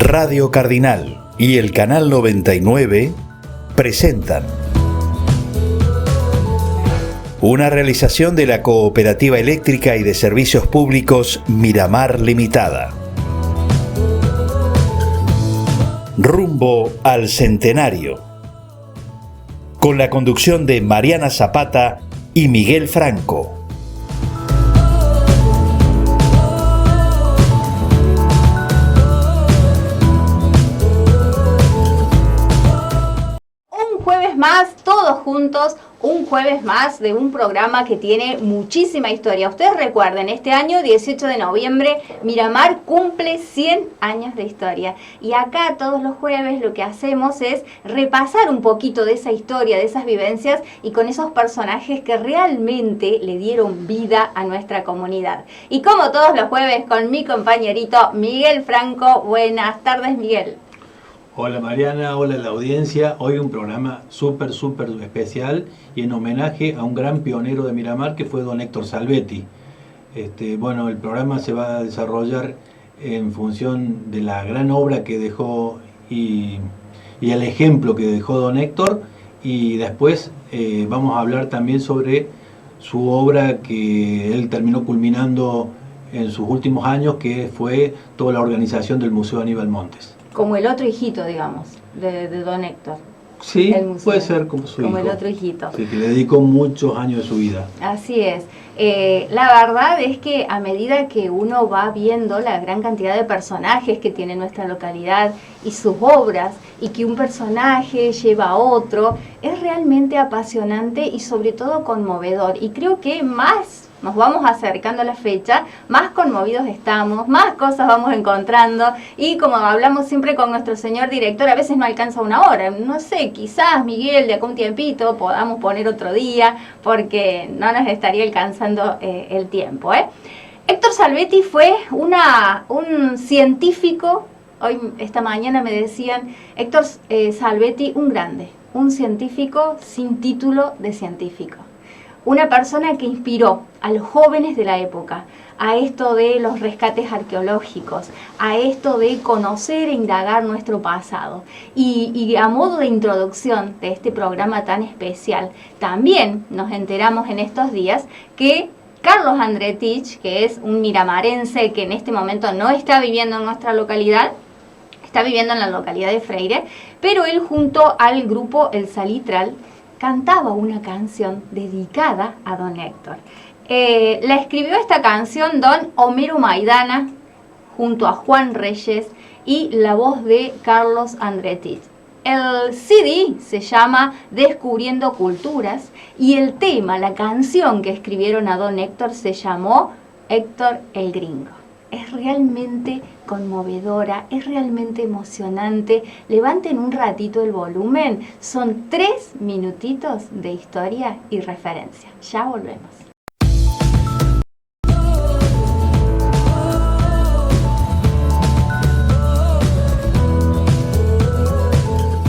Radio Cardinal y el Canal 99 presentan una realización de la Cooperativa Eléctrica y de Servicios Públicos Miramar Limitada. Rumbo al Centenario, con la conducción de Mariana Zapata y Miguel Franco. Más, todos juntos, un jueves más de un programa que tiene muchísima historia. Ustedes recuerden, este año, 18 de noviembre, Miramar cumple 100 años de historia. Y acá todos los jueves lo que hacemos es repasar un poquito de esa historia, de esas vivencias y con esos personajes que realmente le dieron vida a nuestra comunidad. Y como todos los jueves, con mi compañerito Miguel Franco. Buenas tardes, Miguel. Hola Mariana, hola la audiencia. Hoy un programa súper especial y en homenaje a un gran pionero de Miramar que fue don Héctor Salvetti. Bueno, el programa se va a desarrollar en función de la gran obra que dejó y el ejemplo que dejó don Héctor, y después vamos a hablar también sobre su obra que él terminó culminando en sus últimos años, que fue toda la organización del Museo Aníbal Montes. Como el otro hijito, digamos, de don Héctor. Sí, puede ser como su hijo. Como el otro hijito. Sí, que le dedicó muchos años de su vida. Así es. La verdad es que a medida que uno va viendo la gran cantidad de personajes que tiene nuestra localidad y sus obras, y que un personaje lleva a otro, es realmente apasionante y sobre todo conmovedor. Y creo que más nos vamos acercando a la fecha, más conmovidos estamos, más cosas vamos encontrando, y como hablamos siempre con nuestro señor director, a veces no alcanza una hora. No sé, quizás, Miguel, de acá un tiempito podamos poner otro día, porque no nos estaría alcanzando el tiempo. Héctor Salvetti fue un científico. Esta mañana me decían, Héctor Salvetti, un grande, un científico sin título de científico. Una persona que inspiró a los jóvenes de la época a esto de los rescates arqueológicos, a esto de conocer e indagar nuestro pasado. Y a modo de introducción de este programa tan especial, también nos enteramos en estos días que Carlos Andretich, que es un miramarense que en este momento no está viviendo en nuestra localidad, está viviendo en la localidad de Freire, pero él junto al grupo El Salitral cantaba una canción dedicada a don Héctor. La escribió esta canción don Homero Maidana junto a Juan Reyes y la voz de Carlos Andretich. El CD se llama Descubriendo Culturas y el tema, la canción que escribieron a don Héctor se llamó Héctor el Gringo. Es realmente conmovedora, es realmente emocionante. Levanten un ratito el volumen. Son 3 minutitos de historia y referencia. Ya volvemos.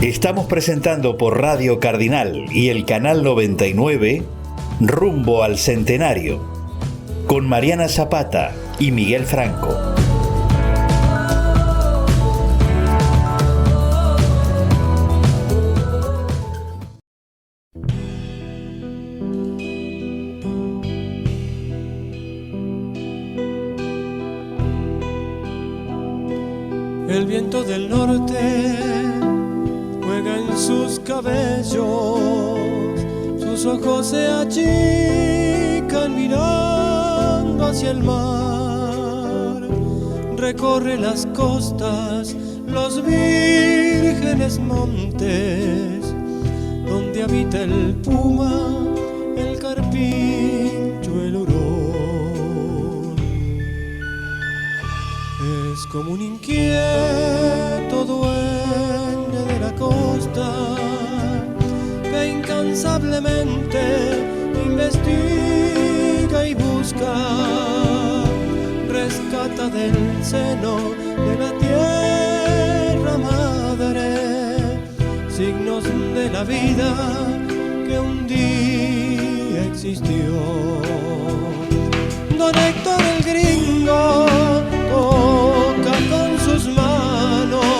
Estamos presentando por Radio Cardinal y el Canal 99 Rumbo al Centenario, con Mariana Zapata y Miguel Franco. El viento del norte juega en sus cabellos, sus ojos se achican mirando hacia el mar, recorre las costas, los vírgenes montes, donde habita el puma, el carpincho, el hurón. Es como un inquieto duende de la costa que incansablemente investiga y busca, rescata del seno de la tierra madre signos de la vida que un día existió. Don Héctor el Gringo toca con sus manos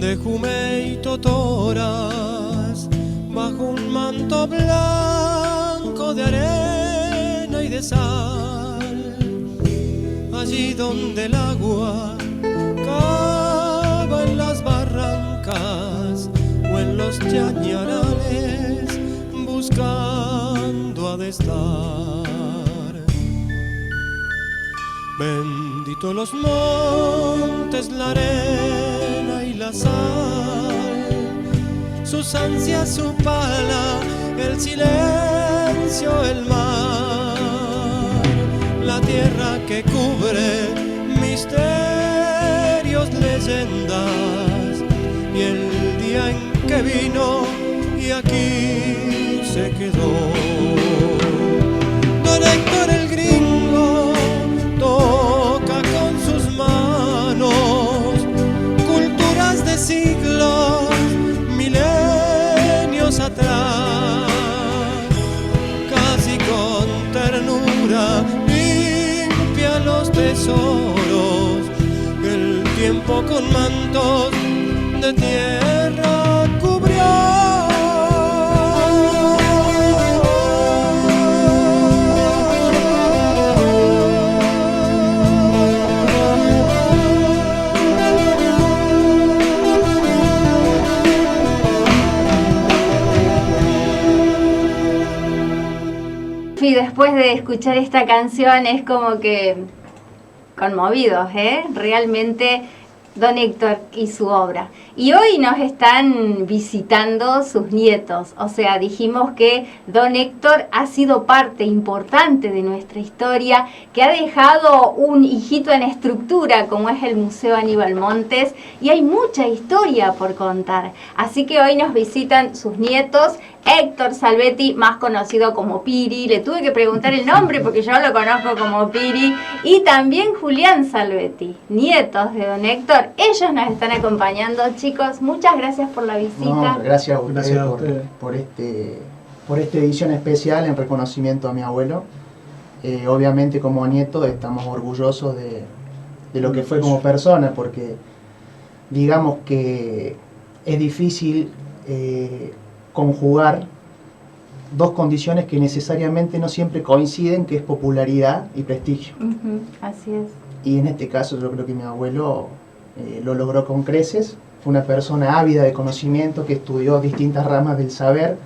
de jume y totoras, bajo un manto blanco de arena y de sal, allí donde el agua cava en las barrancas o en los chañarales, buscando ha de estar. Bendito los montes, la arena y la sal, sus ansias, su pala, el silencio, el mar, la tierra que cubre misterios, leyendas, y el día en que vino y aquí se quedó. Don Héctor el gringo toca con sus manos culturas de siglos, milenios atrás, casi con ternura limpia los tesoros que el tiempo con mantos de tierra cubrió. Y después de escuchar esta canción es como que conmovidos, realmente don Héctor y su obra. Y hoy nos están visitando sus nietos, o sea, dijimos que don Héctor ha sido parte importante de nuestra historia, que ha dejado un hijito en estructura como es el Museo Aníbal Montes, y hay mucha historia por contar. Así que hoy nos visitan sus nietos, Héctor Salvetti, más conocido como Piri, le tuve que preguntar el nombre porque yo lo conozco como Piri, y también Julián Salvetti, nietos de don Héctor. Ellos nos están acompañando, chicos, muchas gracias por la visita. No, gracias a ustedes por esta edición especial en reconocimiento a mi abuelo. Obviamente como nieto estamos orgullosos de lo que fue como persona, porque digamos que es difícil conjugar dos condiciones que necesariamente no siempre coinciden, que es popularidad y prestigio. Así es. Y en este caso yo creo que mi abuelo lo logró con creces. Fue una persona ávida de conocimiento que estudió distintas ramas del saber.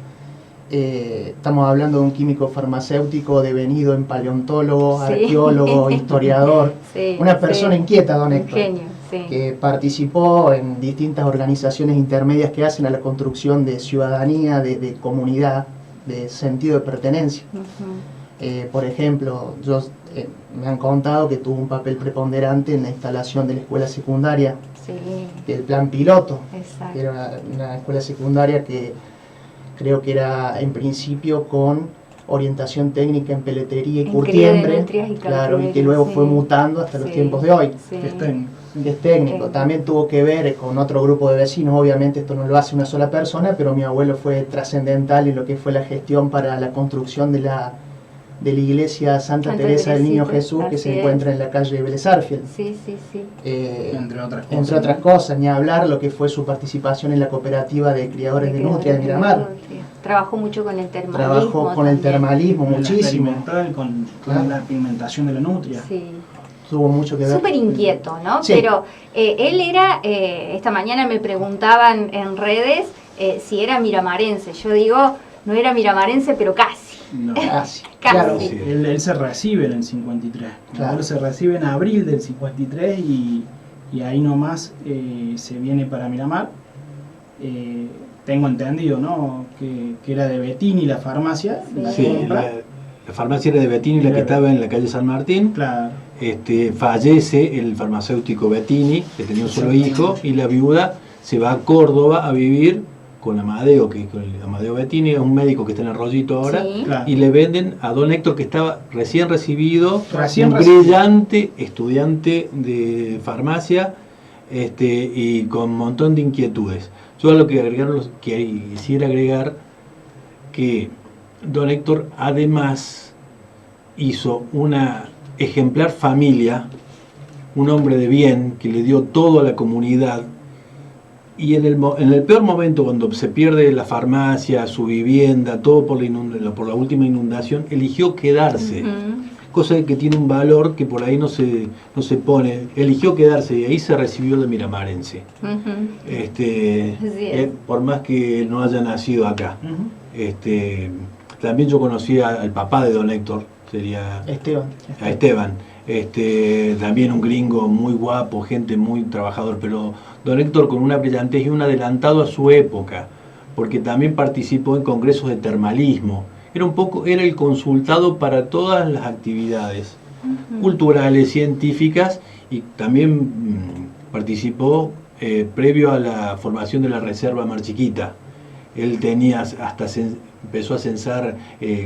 Estamos hablando de un químico farmacéutico devenido en paleontólogo, sí, arqueólogo, historiador, sí, una persona inquieta, don Héctor, genio, sí, que participó en distintas organizaciones intermedias que hacen a la construcción de ciudadanía, de comunidad, de sentido de pertenencia. Por ejemplo, me han contado que tuvo un papel preponderante en la instalación de la escuela secundaria, sí, del plan piloto. exacto. Que era una escuela secundaria que creo que era en principio con orientación técnica en peletería y curtiembre, claro, y que luego fue mutando hasta los tiempos de hoy. Sí. Que es técnico. También tuvo que ver con otro grupo de vecinos. Obviamente esto no lo hace una sola persona, pero mi abuelo fue trascendental en lo que fue la gestión para la construcción de la iglesia Santa Teresa del Niño Jesús, que se encuentra en la calle de Vélez Arfield. Sí, sí, sí. Entre otras cosas, ni hablar lo que fue su participación en la cooperativa de criadores de nutria de Miramar. Trabajó mucho con el termalismo. Trabajó con el termalismo muchísimo. Con la pigmentación de la nutria. Sí. Tuvo mucho que ver. Súper inquieto, ¿no? Sí. Pero él era, esta mañana me preguntaban en redes si era miramarense. Yo digo, no era miramarense, pero casi. No. Casi. Claro. Sí. Él se recibe en el 53. Claro. Él se recibe en abril del 53 y ahí nomás se viene para Miramar. Tengo entendido, ¿no? Que era de Bettini la farmacia. Sí, la farmacia era de Bettini, la que estaba en la calle San Martín. Claro. Fallece el farmacéutico Bettini, que tenía un solo hijo, y la viuda se va a Córdoba a vivir con Amadeo, que con Amadeo Bettini es un médico que está en Arroyito ahora, Sí. Claro. y le venden a don Héctor, que estaba recién recibido, Recién un recibido. brillante estudiante de farmacia, y con un montón de inquietudes. Yo a lo que quisiera agregar que don Héctor además hizo una ejemplar familia, un hombre de bien que le dio todo a la comunidad, Y en el peor momento, cuando se pierde la farmacia, su vivienda, todo por la última inundación, eligió quedarse. Cosa que tiene un valor que por ahí no se pone. Eligió quedarse y ahí se recibió de miramarense. Por más que no haya nacido acá. También yo conocí al papá de don Héctor, sería Esteban. También un gringo muy guapo, gente muy trabajador, pero don Héctor con una brillantez y un adelantado a su época, porque también participó en congresos de termalismo. Era el consultado para todas las actividades culturales, científicas, y también participó previo a la formación de la Reserva Mar Chiquita. Él empezó a censar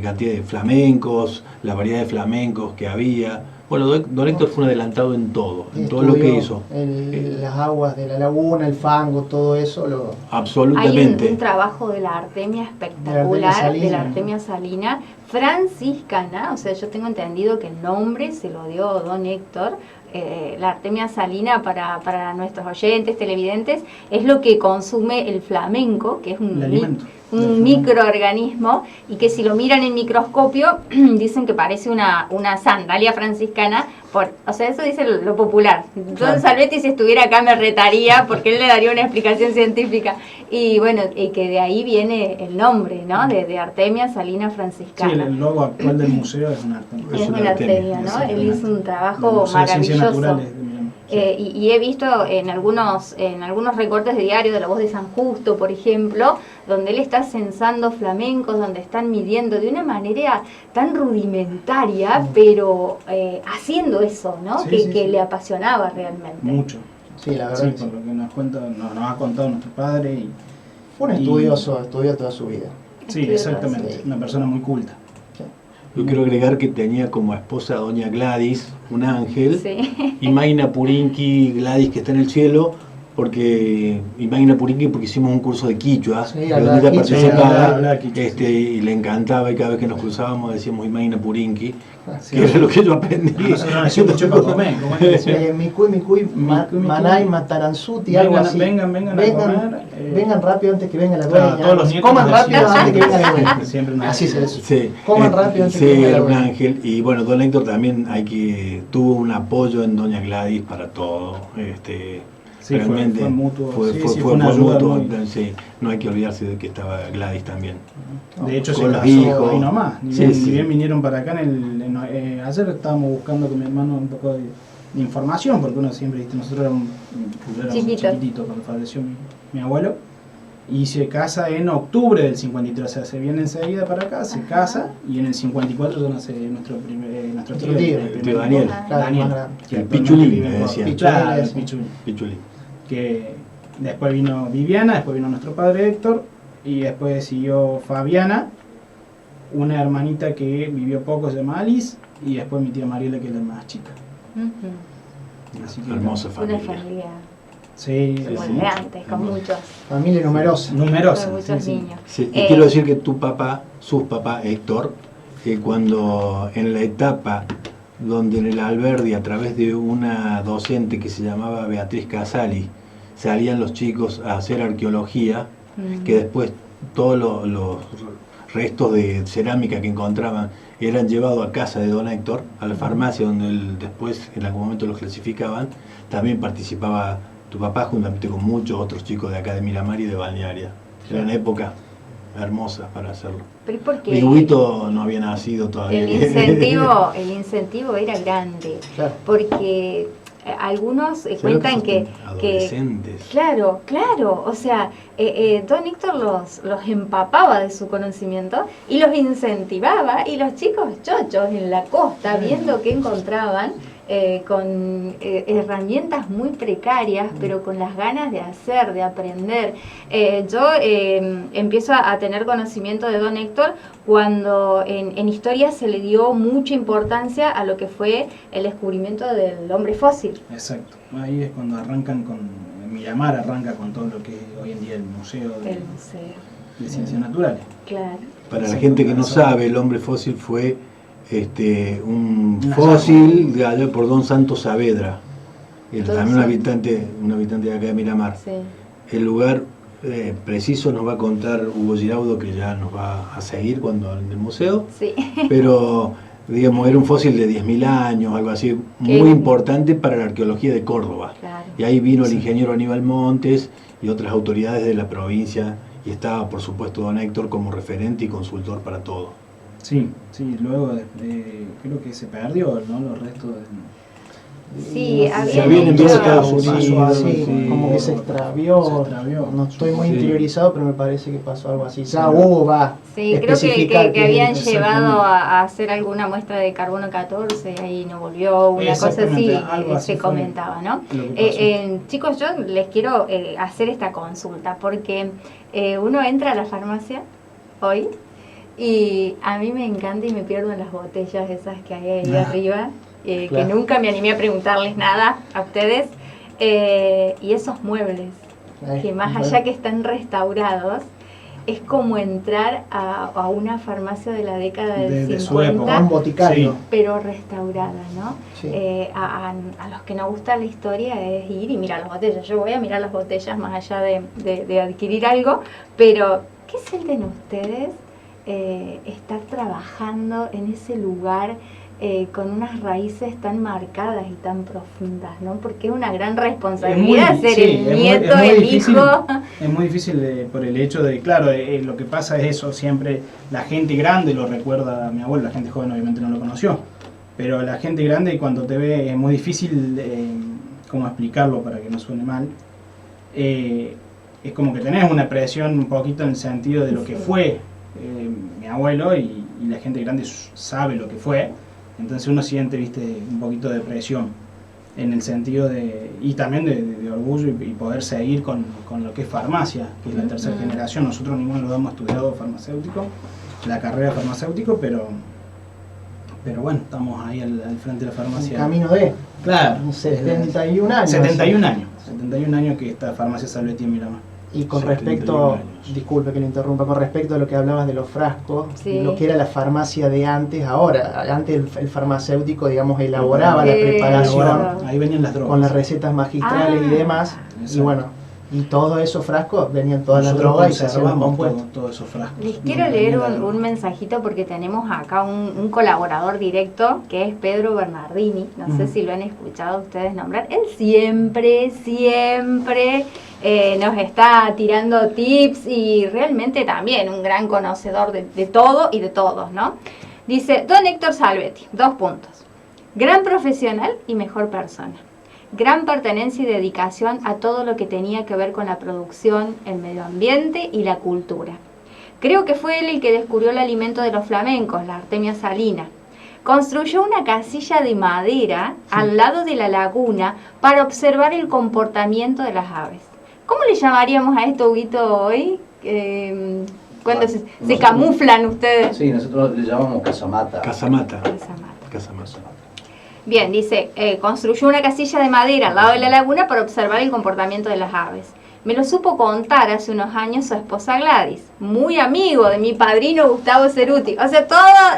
cantidad de flamencos, la variedad de flamencos que había. Bueno, don Héctor fue un adelantado en todo lo que hizo. Las aguas de la laguna, el fango, todo eso. Absolutamente. Hay un trabajo de la Artemia espectacular, de la Artemia salina, franciscana, o sea, yo tengo entendido que el nombre se lo dio don Héctor. La Artemia salina, para nuestros oyentes, televidentes, es lo que consume el flamenco, que es un microorganismo, y que si lo miran en microscopio dicen que parece una sandalia franciscana, o sea, eso dice lo popular. Don Salvetti, si estuviera acá, me retaría porque él le daría una explicación científica, y bueno, y que de ahí viene el nombre, ¿no? De Artemia salina franciscana. Sí, el logo actual del museo es una Artemia. Es una Artemia, ¿no? Él hizo un trabajo maravilloso. Y he visto en algunos recortes de diario de La Voz de San Justo, por ejemplo, donde él está censando flamencos, donde están midiendo de una manera tan rudimentaria, pero haciendo eso, ¿no? Que le apasionaba realmente. Mucho. Sí, la verdad. Sí, por lo que nos ha contado nuestro padre. Y fue un estudioso, estudió toda su vida. Sí, exactamente. Sí. Una persona muy culta. Yo quiero agregar que tenía como esposa a doña Gladys, un ángel, y Magna Purinqui, Gladys que está en el cielo, porque hicimos un curso de quichua, donde ella participaba, y le encantaba, y cada vez que nos cruzábamos decíamos Magna Purinqui, que era lo que yo aprendí. Micuy, Manay, Mataranzuti, algo así. Vengan rápido antes que venga la dueña. Coman rápido antes que venga la dueña. Así se dice. Coman rápido antes que venga la dueña. Sí, un ángel. Y bueno, don Héctor también tuvo un apoyo en doña Gladys para todo. Realmente fue mutuo. Fue una ayuda mutuo. No hay que olvidarse de que estaba Gladys también. De hecho, se casó ahí nomás. Ni bien vinieron para acá. Ayer estábamos buscando con mi hermano un poco de información, porque uno siempre, nosotros éramos chiquititos cuando falleció mi abuelo, y se casa en octubre del 53, o sea, se viene enseguida para acá, se casa, y en el 54 ya nace nuestro tío Daniel. El Pichulín, me decía. Pichulín. Que después vino Viviana, después vino nuestro padre Héctor, y después siguió Fabiana, una hermanita que vivió poco, se llama Alice, y después mi tía Mariela, que es la más chica. Así que hermosa familia. Una familia. Sí, antes, con muchos. Familia numerosa. Con muchos niños. Sí, y quiero decir que sus papás, Héctor, cuando en la etapa donde en el Alberdi, a través de una docente que se llamaba Beatriz Casali, salían los chicos a hacer arqueología, que después todos los restos de cerámica que encontraban eran llevados a casa de don Héctor, a la farmacia donde él después en algún momento los clasificaban. También participaba tu papá juntamente con muchos otros chicos de acá de Miramar y de Balnearia. Era una época hermosa para hacerlo. Pero porque Huguito no había nacido todavía. El incentivo era grande, porque algunos cuentan que adolescentes. Claro, o sea, don Héctor los empapaba de su conocimiento y los incentivaba, y los chicos chochos en la costa, viendo que encontraban, con herramientas muy precarias, pero con las ganas de hacer, de aprender. Yo empiezo a tener conocimiento de don Héctor cuando en historia se le dio mucha importancia a lo que fue el descubrimiento del hombre fósil. Exacto, ahí es cuando arrancan Miramar arranca con todo lo que es hoy en día el museo de ciencias naturales. Claro. Para la gente que no sabe, el hombre fósil fue un fósil de allá por don Santos Saavedra, también un habitante de acá de Miramar. El lugar preciso nos va a contar Hugo Giraudo, que ya nos va a seguir cuando en el museo. Sí. Pero, digamos, era un fósil de 10.000 años, algo así, muy importante para la arqueología de Córdoba. Claro. Y ahí vino el ingeniero Aníbal Montes y otras autoridades de la provincia, y estaba, por supuesto, don Héctor como referente y consultor para todo. Sí, luego creo que se perdió, ¿no? Los restos de... Sí, se habían enviado a Estados Unidos, como que se extravió. No estoy muy interiorizado, pero me parece que pasó algo así. Ya hubo, sí, creo que habían llevado a hacer alguna muestra de carbono 14, ahí no volvió, una cosa así, se comentaba, ¿no? Chicos, yo les quiero hacer esta consulta, porque uno entra a la farmacia hoy y a mí me encanta y me pierdo en las botellas esas que hay ahí arriba. Que nunca me animé a preguntarles nada a ustedes, y esos muebles, que más allá que están restaurados, es como entrar a una farmacia de la década del 50, un boticario, pero restaurada, ¿no? Sí. A los que nos gusta la historia es ir y mirar las botellas. Yo voy a mirar las botellas más allá de adquirir algo, pero ¿qué sienten ustedes estar trabajando en ese lugar? Con unas raíces tan marcadas y tan profundas, ¿no? Porque es una gran responsabilidad ser el nieto, el hijo. Es muy difícil por el hecho de, claro, lo que pasa es eso, siempre la gente grande lo recuerda a mi abuelo, la gente joven obviamente no lo conoció, pero la gente grande cuando te ve es muy difícil, ¿cómo explicarlo para que no suene mal? Es como que tenés una presión un poquito en el sentido de lo que fue mi abuelo y la gente grande sabe lo que fue. Entonces uno siente, viste, un poquito de presión en el sentido de, y también de orgullo y poder seguir con lo que es farmacia, que es la tercera generación. Nosotros ninguno de los hemos estudiado farmacéutico, la carrera farmacéutico, pero bueno, estamos ahí al frente de la farmacia. Un camino de... Claro. 71 años. 71 años que está Farmacia Salvetti en Miramar. Y con respecto, disculpe que lo interrumpa, con respecto a lo que hablabas de los frascos, lo que era la farmacia de antes, ahora, antes el farmacéutico, digamos, elaboraba la preparación, ahí venían las drogas, con las recetas magistrales y demás, y bueno, y todos esos frascos venían todas las drogas y se hacían compuestos. Todos esos frascos. Les quiero leer un mensajito porque tenemos acá un colaborador directo que es Pedro Bernardini, no sé si lo han escuchado ustedes nombrar, él siempre nos está tirando tips y realmente también un gran conocedor de todo y de todos, ¿no? Dice, don Héctor Salvetti, 2 puntos, gran profesional y mejor persona. Gran pertenencia y dedicación a todo lo que tenía que ver con la producción, el medio ambiente y la cultura. Creo que fue él el que descubrió el alimento de los flamencos, la artemia salina. Construyó una casilla de madera al lado de la laguna para observar el comportamiento de las aves. ¿Cómo le llamaríamos a esto, Huguito, hoy? Cuando se camuflan ustedes. Sí, nosotros le llamamos casamata. Casamata. Bien, dice, construyó una casilla de madera al lado de la laguna para observar el comportamiento de las aves. Me lo supo contar hace unos años su esposa Gladys, muy amigo de mi padrino Gustavo Ceruti. O sea,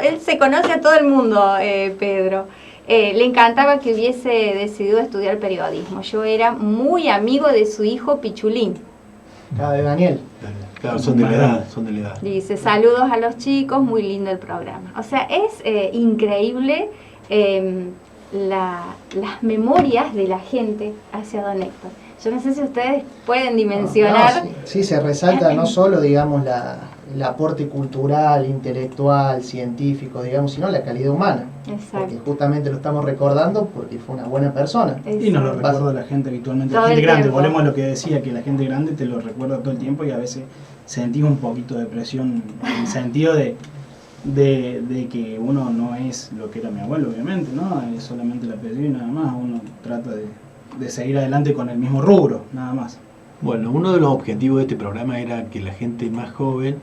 él se conoce a todo el mundo, Pedro. Le encantaba que hubiese decidido estudiar periodismo. Yo era muy amigo de su hijo Pichulín. De Daniel. Claro, son de la edad, Dice, saludos a los chicos, muy lindo el programa. O sea, es increíble las memorias de la gente hacia don Héctor. Yo no sé si ustedes pueden dimensionar. Sí, se resalta no solo, digamos, el aporte cultural, intelectual, científico, digamos, sino la calidad humana. Exacto. Porque justamente lo estamos recordando porque fue una buena persona. Exacto. Y nos lo recuerda la gente habitualmente. La gente grande, volvemos a lo que decía, que la gente grande te lo recuerda todo el tiempo y a veces sentís un poquito de presión en el sentido de que uno no es lo que era mi abuelo, obviamente, ¿no? Es solamente el apellido y nada más. Uno trata de seguir adelante con el mismo rubro, nada más. Bueno, uno de los objetivos de este programa era que la gente más joven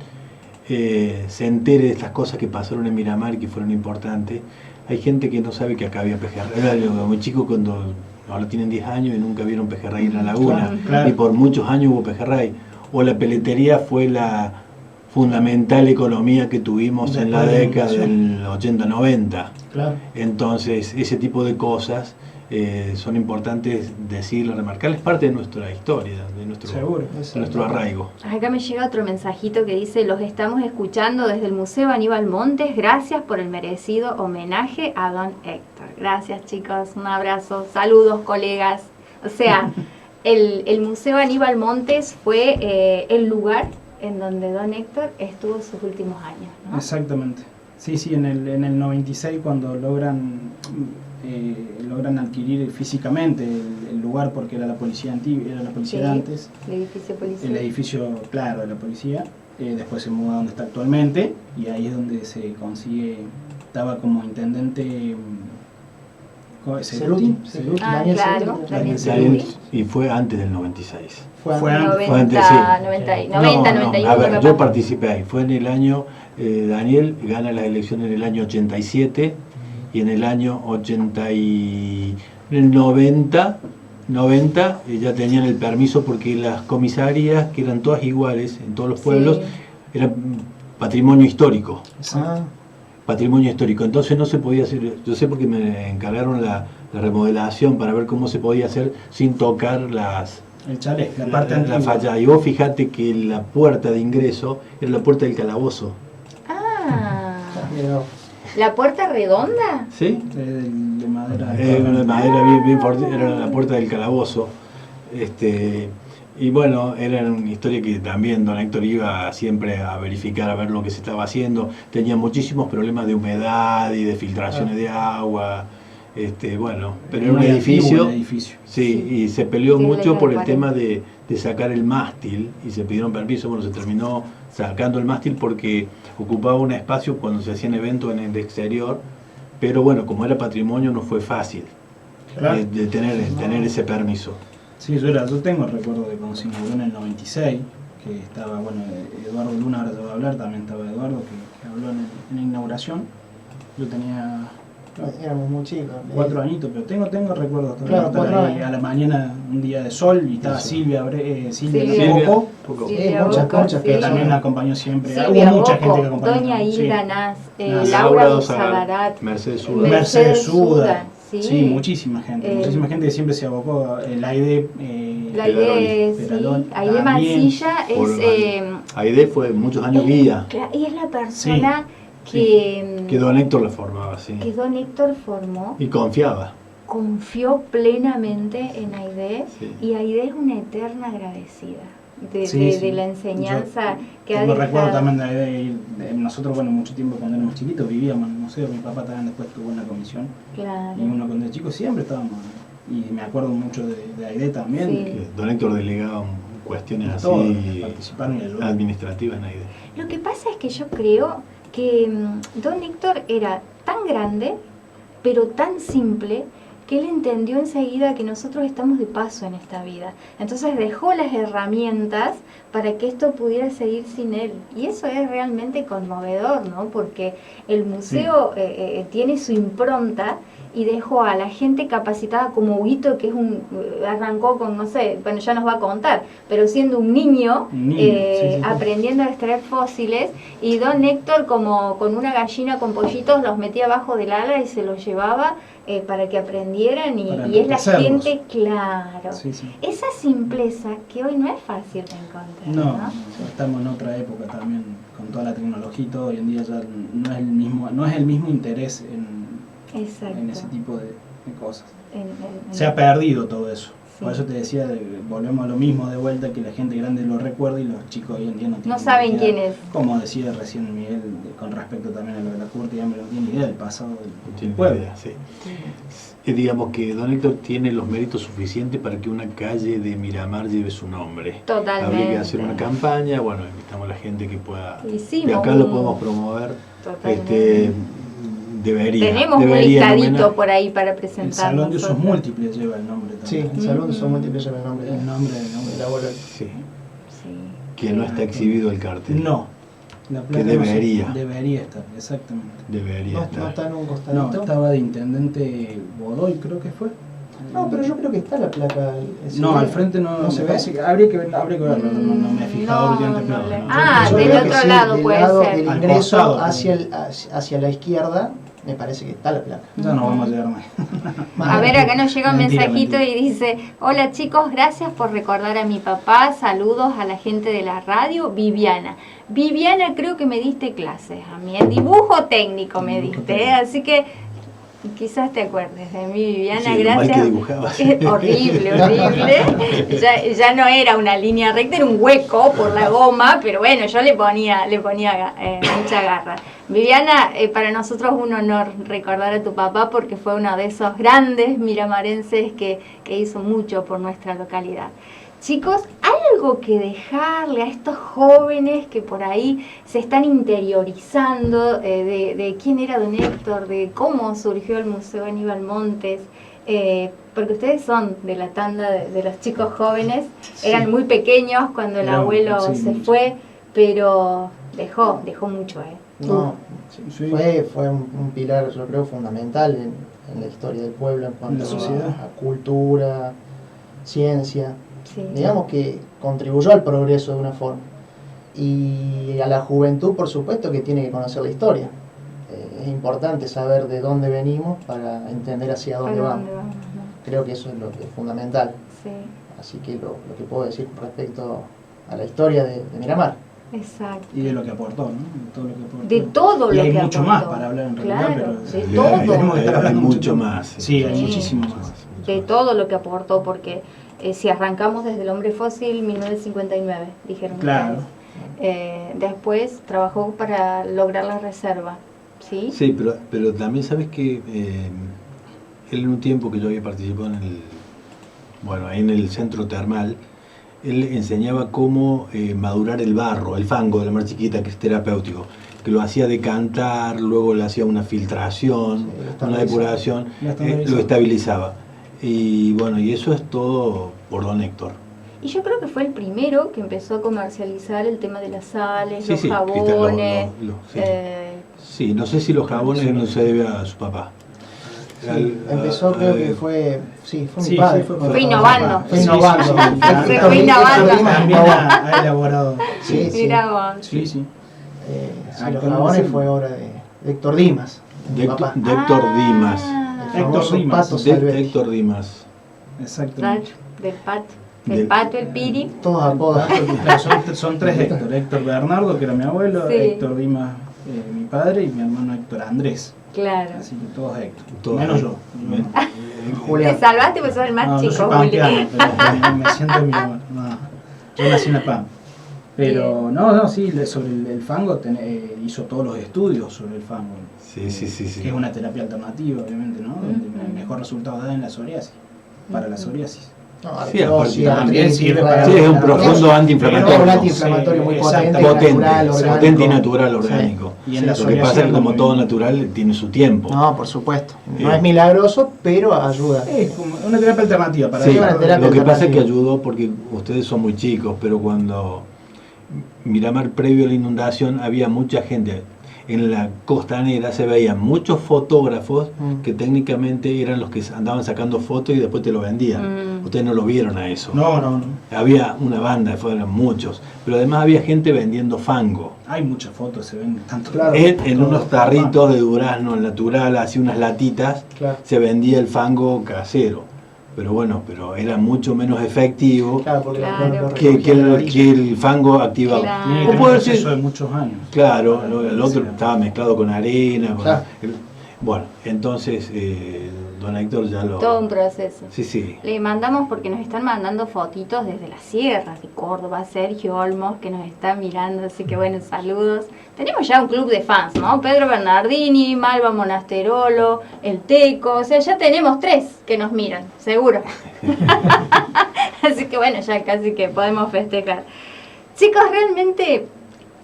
se entere de estas cosas que pasaron en Miramar y que fueron importantes. Hay gente que no sabe que acá había pejerrey, muy chicos cuando ahora tienen 10 años y nunca vieron pejerrey en la laguna, claro. Y por muchos años hubo pejerrey. O la peletería fue la fundamental economía que tuvimos en la década del 80-90. Claro. Entonces, ese tipo de cosas son importantes decirlo, remarcar, es parte de nuestra historia, de nuestro arraigo. Acá me llega otro mensajito que dice: los estamos escuchando desde el Museo Aníbal Montes, gracias por el merecido homenaje a don Héctor. Gracias, chicos, un abrazo, saludos, colegas. O sea, el Museo Aníbal Montes fue el lugar en donde don Héctor estuvo sus últimos años, ¿no? Exactamente. Sí, en el 96, cuando logran adquirir físicamente el lugar, porque era la policía antigua, era la policía de antes. El edificio policial. El edificio, claro, de la policía. Después se muda donde está actualmente, y ahí es donde se consigue, estaba como intendente Ceruti. Claro, Daniel Ceruti. Y fue antes del 96. Fue antes. 90, a ver, yo participé ahí. Fue en el año, Daniel gana las elecciones en el año 87, y en el año 90 ya tenían el permiso, porque las comisarías, que eran todas iguales en todos los pueblos, eran patrimonio histórico. Patrimonio histórico, entonces no se podía hacer. Yo sé porque me encargaron la remodelación para ver cómo se podía hacer sin tocar el chalet, la parte antigua. La falla. Y vos fijate que la puerta de ingreso era la puerta del calabozo. ¿La puerta redonda? ¿Sí? De madera. De madera bien fuerte, era la puerta del calabozo. Y bueno, era una historia que también don Héctor iba siempre a verificar, a ver lo que se estaba haciendo. Tenía muchísimos problemas de humedad y de filtraciones de agua. Bueno, pero era un edificio. Sí, y se peleó mucho por el tema de sacar el mástil, y se pidieron permiso. Bueno, se terminó sacando el mástil porque ocupaba un espacio cuando se hacían eventos en el exterior, pero bueno, como era patrimonio no fue fácil de tener ese permiso. Sí, yo tengo el recuerdo de cuando se inauguró en el 96, que estaba, Eduardo Luna, ahora te va a hablar, también estaba Eduardo, que habló en la inauguración. Yo tenía... éramos muy chicos. 4 añitos, pero tengo recuerdos. Claro, 4 años. A la mañana, un día de sol, y estaba Silvia Boco, muchas que también la acompañó siempre. Silvia Hubo mucha Boco, gente que acompañó. Doña Hilda Nas, Laura Dosagarat, Mercedes Suda. Sí, muchísima gente que siempre se abocó. Aide Mancilla es... Aide fue muchos años guía. Y es la persona que don Héctor la formaba, que don Héctor formó. Y confió plenamente en Aide, y Aide es una eterna agradecida de la enseñanza que ha dejado. Recuerdo también de Aide. Nosotros, mucho tiempo cuando éramos chiquitos vivíamos en el museo. Mi papá también después tuvo una comisión. Claro. Y uno cuando era chico siempre estábamos. Y me acuerdo mucho de Aide también. Que don Héctor delegaba cuestiones así administrativas en Aide. Lo que pasa es que yo creo que don Héctor era tan grande, pero tan simple, que él entendió enseguida que nosotros estamos de paso en esta vida. Entonces dejó las herramientas para que esto pudiera seguir sin él. Y eso es realmente conmovedor, ¿no? Porque el museo tiene su impronta, y dejó a la gente capacitada como Huguito, que arrancó con, no sé, ya nos va a contar, pero siendo un niño. Aprendiendo a extraer fósiles, y don Héctor como con una gallina con pollitos los metía abajo del ala y se los llevaba para que aprendieran, y es la gente, claro. Esa simpleza que hoy no es fácil de encontrar. No, estamos en otra época también, con toda la tecnología y todo. Hoy en día ya no es el mismo interés en ese tipo de cosas. Se ha perdido todo eso. Por eso te decía, volvemos a lo mismo de vuelta, que la gente grande lo recuerda y los chicos hoy en día no saben quién es. Como decía recién Miguel, con respecto también a lo de la Curti, no tiene idea del pasado del pueblo. Digamos que don Héctor tiene los méritos suficientes para que una calle de Miramar lleve su nombre. Totalmente. Habría que hacer una campaña, invitamos a la gente que pueda. Hicimos y acá lo podemos promover. Totalmente. Tenemos un listadito por ahí para presentar. El Salón de Usos Múltiples lleva el nombre también. Sí, el Salón de Usos Múltiples lleva el nombre del abuelo. Sí. Que no está exhibido el cartel. No. Que debería. Debería estar, exactamente. Debería estar. No está en un costadito. No, estaba de intendente Godoy, creo que fue. No, pero yo creo que está la placa. No, al frente no se ve. Habría que verlo, no me he fijado. Del otro lado puede ser. Del ingreso hacia la izquierda me parece que está la placa. Ya no vamos a llegar más. A ver, acá nos llega un Mentira, mensajito mentira. y dice: hola chicos, gracias por recordar a mi papá, saludos a la gente de la radio. Viviana, creo que me diste clases a mí, en dibujo técnico me diste, así que quizás te acuerdes de mí, Viviana. Sí, lo gracias. mal que dibujabas. Horrible. Ya no era una línea recta, era un hueco por la goma, pero bueno, yo le ponía mucha garra. Viviana, para nosotros es un honor recordar a tu papá porque fue uno de esos grandes miramarenses que hizo mucho por nuestra localidad. Chicos, ¿hay algo que dejarle a estos jóvenes que por ahí se están interiorizando de quién era don Héctor, de cómo surgió el Museo Aníbal Montes? Porque ustedes son de la tanda de los chicos jóvenes, eran muy pequeños cuando el abuelo se fue, pero dejó mucho. No, fue un pilar, yo creo, fundamental en la historia del pueblo en cuanto a cultura, ciencia. Sí. Digamos que contribuyó al progreso de una forma. Y a la juventud, por supuesto, que tiene que conocer la historia. Es importante saber de dónde venimos para entender hacia dónde vamos. Creo que eso es lo que es fundamental. Sí. Así que lo que puedo decir con respecto a la historia de Miramar. Exacto. Y de lo que aportó, ¿no? De todo lo que aportó. De todo y lo que hay mucho aportó. más para hablar en realidad, Claro, pero de todo. tenemos que estar Hay hablando mucho más. Sí, hay Sí. muchísimo más. De todo lo que aportó, porque si arrancamos desde el hombre fósil, 1959, dijeron Claro. ustedes. Después trabajó para lograr la reserva, ¿sí? Sí, pero también sabes que él en un tiempo que yo había participado ahí en el centro termal, él enseñaba cómo madurar el barro, el fango de la mar chiquita, que es terapéutico, que lo hacía decantar, luego le hacía una filtración, una depuración, lo estabilizaba. Y bueno, y eso es todo por don Héctor. Y yo creo que fue el primero que empezó a comercializar el tema de las sales, los Sí, jabones. Sí, no sé si los jabones no se debe a su papá. Sí, empezó, creo que fue Sí, mi padre. Fue innovando. Fue innovando. Se fue innovando. También ha elaborado. Sí. Mirá vos. Sí. Los jabones ffue obra de Héctor Dimas, mi papá. De Héctor Dimas. El famoso Pato De Salvetti. Héctor Dimas. Exactamente. Del pato. El pato, el piri. Todos apodos. Claro, son tres Héctor. Héctor Bernardo, que era mi abuelo, Sí. Héctor Dimas, mi padre, y mi hermano Héctor Andrés. Claro. Así que todos Héctor. Todos Menos Héctor. yo. Te Julián. salvaste porque sos el más No, yo chico, soy Juli. pampeano, pero me siento mi hermano. No, yo nací en La Pampa. Pero sí, sobre el fango hizo todos los estudios sobre el fango. Sí. Que es una terapia alternativa, obviamente, ¿no? Donde mejor resultado da en la psoriasis, para la psoriasis. Sí, aparte también sirve para... Sí, es un profundo antiinflamatorio. Un antiinflamatorio muy potente, natural, orgánico. Potente y natural, orgánico. Sí. Y en la Lo que psoriasis pasa es que como también. todo natural tiene su tiempo. No, por supuesto. No es milagroso, pero ayuda. Es como una terapia alternativa para Sí, una terapia lo que pasa es que alternativa. ayudó porque ustedes son muy chicos, pero cuando Miramar previo a la inundación había mucha gente. En la costanera se veían muchos fotógrafos que técnicamente eran los que andaban sacando fotos y después te lo vendían. Ustedes no lo vieron a eso. No. Había una banda, fueron muchos, pero además había gente vendiendo fango. Hay muchas fotos, se ven tanto. Claro. En unos tarritos de durazno natural, así unas latitas, Claro. se vendía el fango casero. Pero era mucho menos efectivo Claro, porque Claro. que el fango activado. Claro. Tiene que O tener puede un proceso ser- de muchos años. Claro, el otro estaba mezclado con arena. Claro. Bueno, entonces don Héctor ya lo... Todo un proceso. Sí. Le mandamos porque nos están mandando fotitos desde las sierras de Córdoba, Sergio Olmos, que nos está mirando, así que bueno, saludos. Tenemos ya un club de fans, ¿no? Pedro Bernardini, Malva Monasterolo, el Teco, o sea, ya tenemos 3 que nos miran, seguro. Así que bueno, ya casi que podemos festejar. Chicos, realmente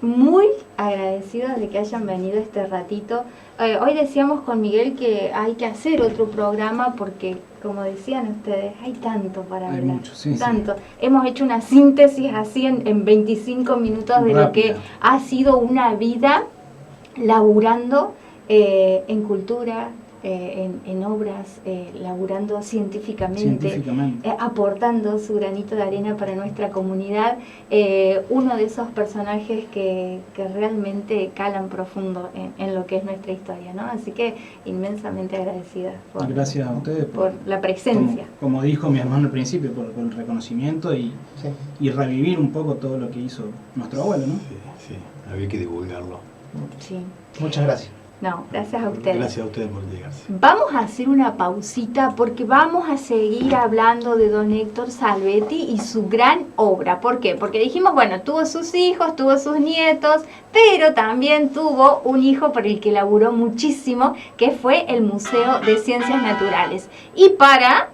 muy agradecidos de que hayan venido este ratito. Hoy decíamos con Miguel que hay que hacer otro programa porque, como decían ustedes, hay tanto para Hay hablar. mucho, sí. Tanto. Hemos hecho una síntesis así en 25 minutos de lo que Rápida. ha sido una vida laburando en cultura, en obras, laburando científicamente. Aportando su granito de arena para nuestra comunidad, uno de esos personajes que realmente calan profundo en lo que es nuestra historia, ¿no? Así que inmensamente agradecida gracias a ustedes por la presencia. Como dijo mi hermano al principio, por el reconocimiento y revivir un poco todo lo que hizo nuestro abuelo, ¿no? Sí, había que divulgarlo. Sí. Muchas gracias. No, gracias a ustedes. Gracias a ustedes por llegarse. Vamos a hacer una pausita porque vamos a seguir hablando de don Héctor Salvetti y su gran obra. ¿Por qué? Porque dijimos, bueno, tuvo sus hijos, tuvo sus nietos, pero también tuvo un hijo por el que laburó muchísimo, que fue el Museo de Ciencias Naturales. Y para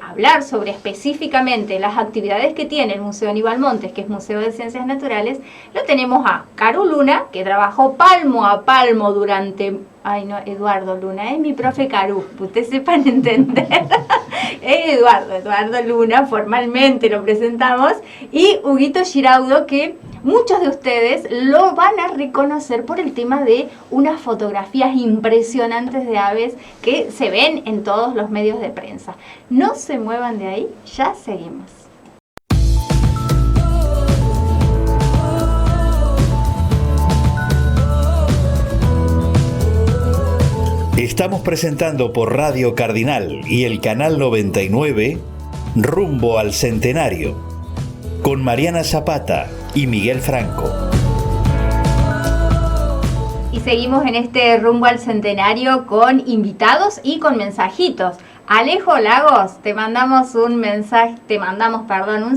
hablar sobre específicamente las actividades que tiene el Museo Aníbal Montes, que es Museo de Ciencias Naturales, lo tenemos a Caru Luna, que trabajó palmo a palmo durante... Ay, no, Eduardo Luna, es mi profe Caru, que ustedes sepan entender. Es Eduardo Luna, formalmente lo presentamos, y Huguito Giraudo, que muchos de ustedes lo van a reconocer por el tema de unas fotografías impresionantes de aves que se ven en todos los medios de prensa. No se muevan de ahí, ya seguimos. Estamos presentando por Radio Cardinal y el Canal 99 Rumbo al Centenario con Mariana Zapata y Miguel Franco. Y seguimos en este Rumbo al Centenario con invitados y con mensajitos. Alejo Lagos, te mandamos un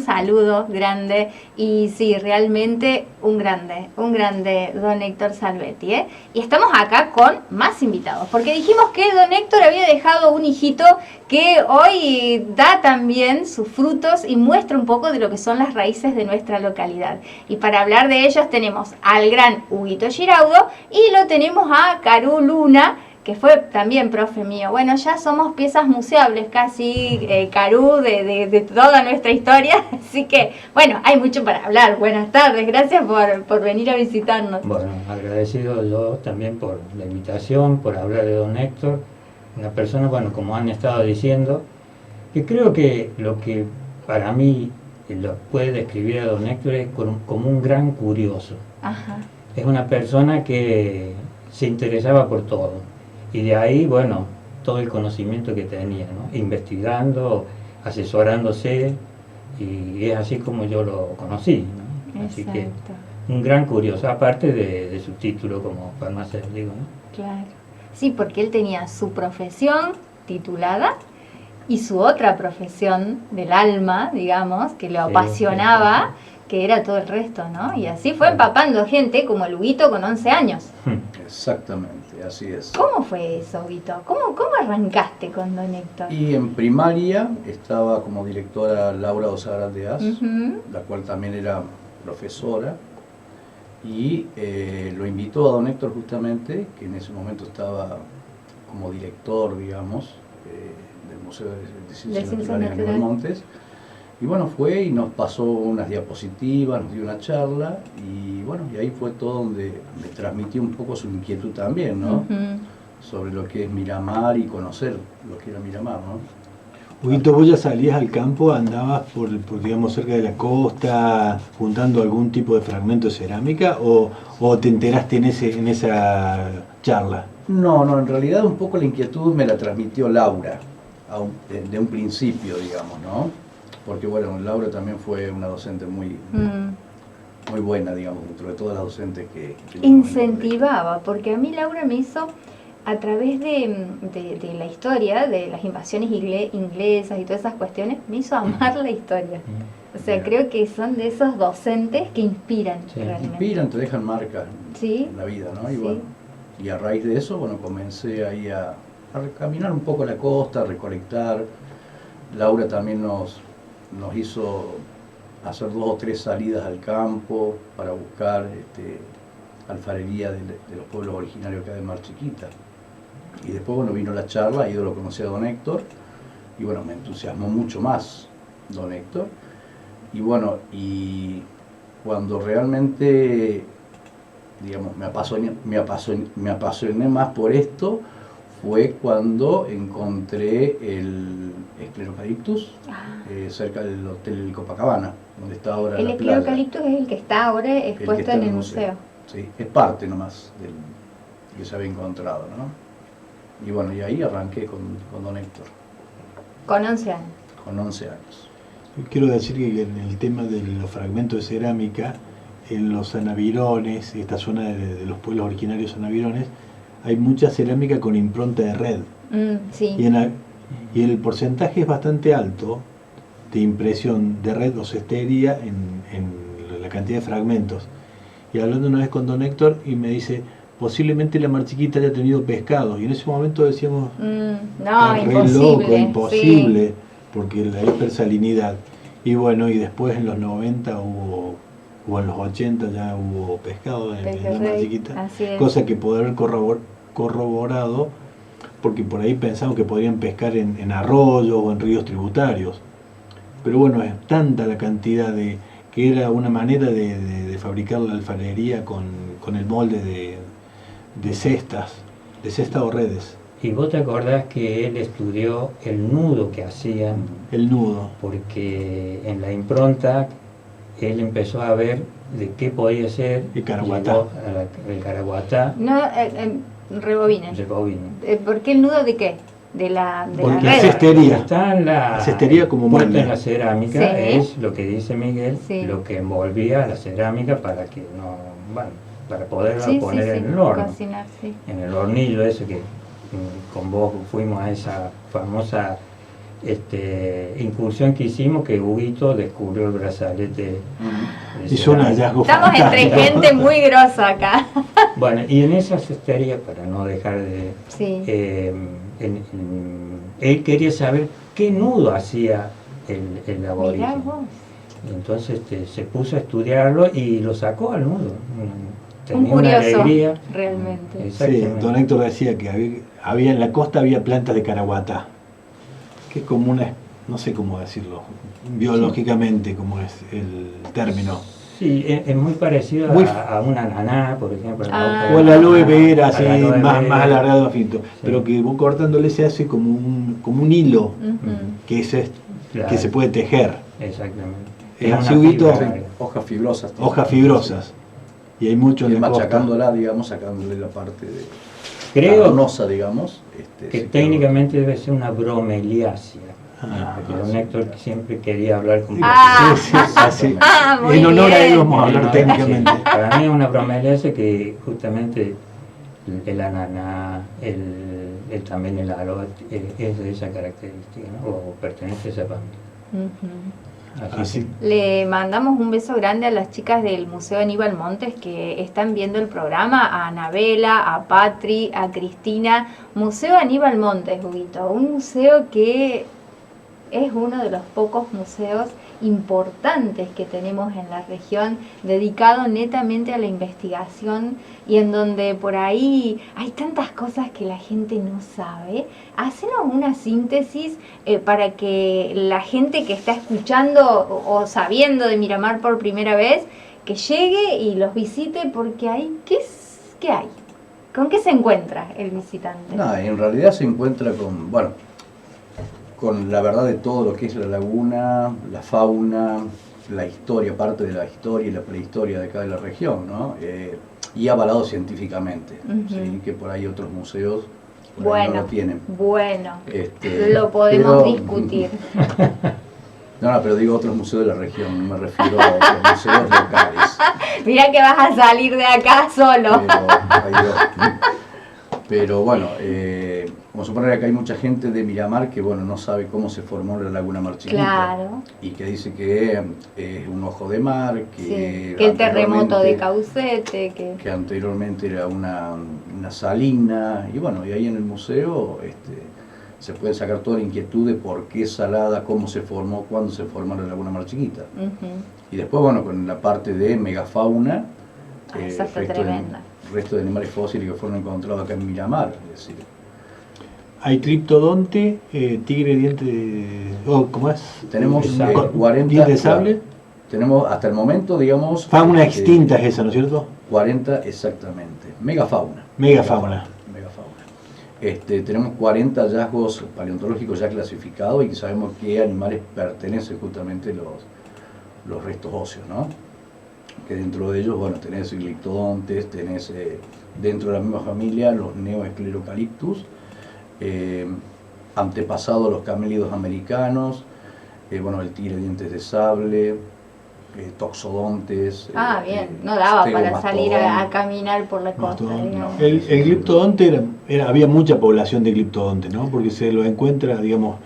saludo grande, y sí, realmente un grande don Héctor Salvetti, ¿eh? Y estamos acá con más invitados, porque dijimos que don Héctor había dejado un hijito que hoy da también sus frutos y muestra un poco de lo que son las raíces de nuestra localidad. Y para hablar de ellos tenemos al gran Huguito Giraudo y lo tenemos a Caru Luna, que fue también profe mío. Bueno, ya somos piezas museables casi, Caru, de toda nuestra historia. Así que, bueno, hay mucho para hablar. Buenas tardes, gracias por venir a visitarnos. Bueno, agradecido yo también por la invitación, por hablar de don Héctor. Una persona, bueno, como han estado diciendo, que creo que lo que para mí lo puede describir a don Héctor es como un gran curioso. Ajá. Es una persona que se interesaba por todo. Y de ahí, bueno, todo el conocimiento que tenía, ¿no? Investigando, asesorándose, y es así como yo lo conocí, ¿no? Así que un gran curioso, aparte de su título como farmacéutico, ¿no? Claro. Sí, porque él tenía su profesión titulada y su otra profesión del alma, digamos, que lo apasionaba, que era todo el resto, ¿no? Y así fue empapando gente como el Huguito con 11 años. Exactamente, así es. ¿Cómo fue eso, Huguito? ¿Cómo arrancaste con don Héctor? Y en primaria estaba como directora Laura Osagrad de As, la cual también era profesora, y lo invitó a don Héctor justamente, que en ese momento estaba como director, digamos, del Museo de Ciencias Naturales de Aníbal Montes. Y bueno, fue y nos pasó unas diapositivas, nos dio una charla, y bueno, y ahí fue todo donde me transmitió un poco su inquietud también, ¿no? Sobre lo que es Miramar y conocer lo que era Miramar, ¿no? Huguito, ¿vos ya salías al campo, andabas por digamos, cerca de la costa, juntando algún tipo de fragmento de cerámica, o te enteraste en esa charla? No, en realidad un poco la inquietud me la transmitió Laura, de un principio, digamos, ¿no? Porque bueno, Laura también fue una docente muy buena, digamos, dentro de todas las docentes que incentivaba, porque a mí Laura me hizo, a través de la historia, de las invasiones inglesas y todas esas cuestiones, me hizo amar la historia. O sea, creo que son de esos docentes que inspiran, realmente. Inspiran, te dejan marca en la vida, ¿no? Y bueno, y a raíz de eso, bueno, comencé ahí a caminar un poco la costa, a recolectar. Laura también nos hizo hacer 2 o 3 salidas al campo para buscar alfarería de los pueblos originarios acá de Mar Chiquita. Y después, bueno, vino la charla, y yo lo conocí a don Héctor, y bueno, me entusiasmó mucho más don Héctor. Y bueno, y cuando realmente, digamos, me apasioné más por esto, fue cuando encontré el Sclerophyllus cerca del Hotel Copacabana, donde está ahora el la playa. Sclerophyllus es el que está ahora expuesto en el museo. Sí, es parte nomás del que se había encontrado, ¿no? Y bueno, y ahí arranqué con don Héctor. Con 11 años. Con 11 años. Quiero decir que en el tema de los fragmentos de cerámica, en los anavirones, esta zona de los pueblos originarios anavirones, hay mucha cerámica con impronta de red. Sí. Y el porcentaje es bastante alto de impresión de red o cestería en la cantidad de fragmentos. Y hablando una vez con don Héctor, y me dice, posiblemente la Mar Chiquita haya tenido pescado. Y en ese momento decíamos, no, re imposible, loco, imposible, sí. Porque la hipersalinidad. Y bueno, y después en los 90 o en los 80 ya hubo pescado en la Mar Chiquita. Cosa que poder haber corroborado, porque por ahí pensamos que podrían pescar en arroyos o en ríos tributarios. Pero bueno, es tanta la cantidad que era una manera de fabricar la alfarería con el molde de cestas o redes. ¿Y vos te acordás que él estudió el nudo que hacían? El nudo. Porque en la impronta él empezó a ver de qué podía ser el caraguatá. El caraguatá. No, rebobinen. ¿Por qué el nudo de qué? De la porque red. Cestería. Está en la cestería como puesta en la cerámica, sí. Es lo que dice Miguel, sí. Lo que envolvía la cerámica para que no, bueno, para poderla sí, poner sí, en el horno. Cocinar, sí. En el hornillo ese que con vos fuimos a esa famosa incursión que hicimos, que Huguito descubrió el brazalete. Hizo un hallazgo. Estamos entre gente muy grosa acá. Bueno, y en esa cestería, para no dejar de... Sí. Él quería saber qué nudo hacía el aborigen. Mirá vos. Entonces se puso a estudiarlo y lo sacó al nudo. Un curioso, una alegría. Realmente. Sí, don Héctor decía que había en la costa había plantas de caraguatá, que es como una, no sé cómo decirlo, biológicamente, como es el término. Sí, es muy parecido a una ananá, por ejemplo. O el aloe vera, así, más alargado, finito. Sí. Pero que vos cortándole se hace como un hilo, que se puede tejer. Exactamente. Es así, Huguito. Hojas fibrosas. Hojas fibrosas. Y hay mucho en la costa. Machacándola, digamos, sacándole la parte de carnosa, digamos. Que técnicamente debe ser una bromeliácea. Porque don Héctor siempre quería hablar con en honor a él vamos a hablar técnicamente. Sí. Para mí es una bromeliácea que justamente el ananá, también el aloe es de esa característica, ¿no? O pertenece a esa familia. Así. Le mandamos un beso grande a las chicas del Museo Aníbal Montes que están viendo el programa, a Anabela, a Patri, a Cristina. Museo Aníbal Montes, Huguito, un museo que es uno de los pocos museos importantes que tenemos en la región, dedicado netamente a la investigación y en donde por ahí hay tantas cosas que la gente no sabe. Hacenos una síntesis para que la gente que está escuchando o sabiendo de Miramar por primera vez, que llegue y los visite, porque ahí, ¿qué hay? ¿Con qué se encuentra el visitante? No, en realidad se encuentra con la verdad de todo lo que es la laguna, la fauna, la historia, parte de la historia y la prehistoria de acá de la región, ¿no? Y avalado científicamente, ¿sí? Que por ahí otros museos no lo tienen. Bueno, lo podemos discutir. No, pero digo otros museos de la región, no me refiero a otros museos locales. Mira que vas a salir de acá solo. Pero bueno, como suponer acá hay mucha gente de Miramar que no sabe cómo se formó la laguna Mar Chiquita. Claro. Y que dice que es un ojo de mar, que el terremoto de Caucete, que anteriormente era una salina, y ahí en el museo se puede sacar toda la inquietud de por qué Salada, cómo se formó, cuándo se formó la laguna Mar Chiquita. Y después, con la parte de megafauna, esa está tremenda. Resto de animales fósiles que fueron encontrados acá en Miramar, es decir. Hay criptodonte, tigre diente, ¿cómo es? Tenemos 40 diente de sable. Tenemos hasta el momento, digamos, fauna extinta es esa, ¿no es cierto? 40 exactamente. Megafauna. tenemos 40 hallazgos paleontológicos ya clasificados y que sabemos qué animales pertenecen justamente los restos óseos, ¿no? Que dentro de ellos, bueno, tenés gliptodontes, tenés dentro de la misma familia los Neoesclerocaliptus, antepasados a los camélidos americanos, bueno, el tigre de dientes de sable, toxodontes. Bien, no daba para salir a caminar por la costa. El gliptodonte había mucha población de gliptodonte, ¿no? Porque se lo encuentra, digamos,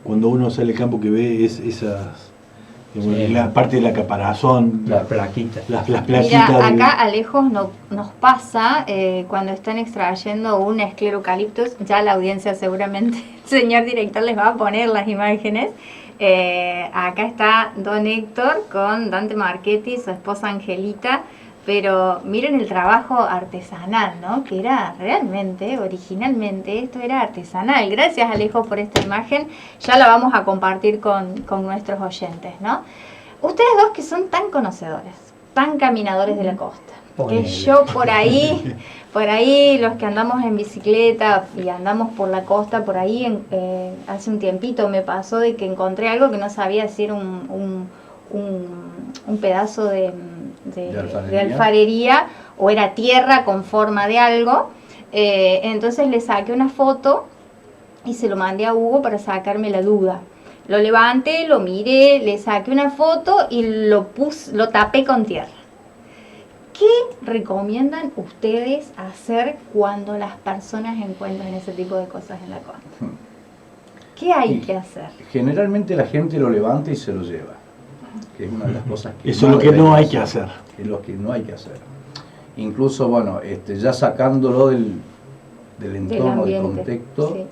cuando uno sale al campo que ve esas, digamos, la parte de la caparazón, las plaquitas. Las plaquitas. Mira, acá a lejos nos pasa cuando están extrayendo un esclerocaliptus, ya la audiencia seguramente, el señor director les va a poner las imágenes. Acá está don Héctor con Dante Marchetti, su esposa Angelita, pero miren el trabajo artesanal, ¿no? Que era realmente, originalmente, esto era artesanal. Gracias, Alejo, por esta imagen. Ya la vamos a compartir con nuestros oyentes, ¿no? Ustedes dos que son tan conocedores, tan caminadores de la costa, que yo por ahí los que andamos en bicicleta y andamos por la costa, por ahí hace un tiempito me pasó de que encontré algo que no sabía si era un pedazo de alfarería o era tierra con forma de algo. Entonces le saqué una foto y se lo mandé a Hugo para sacarme la duda. Lo levanté, lo miré, le saqué una foto y lo tapé con tierra. ¿Qué recomiendan ustedes hacer cuando las personas encuentran ese tipo de cosas en la costa? ¿Qué hay que hacer? Generalmente la gente lo levanta y se lo lleva, que es una de las cosas que eso es lo que no hay que hacer. Es lo que no hay que hacer. Incluso, bueno, ya sacándolo del entorno, del contexto, sí.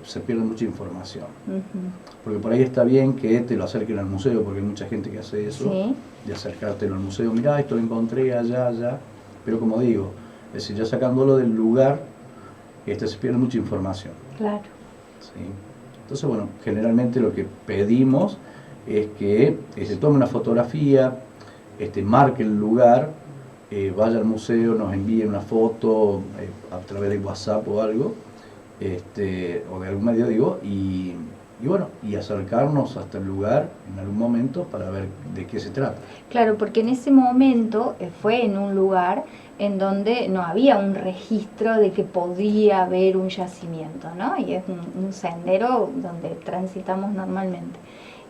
Se pierde mucha información. Porque por ahí está bien que te lo acerquen al museo, porque hay mucha gente que hace eso, sí. De acercártelo al museo, mirá, esto lo encontré allá. Pero como digo, es decir, ya sacándolo del lugar, se pierde mucha información. Claro. ¿Sí? Entonces, bueno, generalmente lo que pedimos es que se tome una fotografía, marque el lugar, vaya al museo, nos envíe una foto a través de WhatsApp o algo, o de algún medio, digo, y bueno, y acercarnos hasta el lugar en algún momento para ver de qué se trata. Claro, porque en ese momento fue en un lugar en donde no había un registro de que podía haber un yacimiento, ¿no? Y es un sendero donde transitamos normalmente.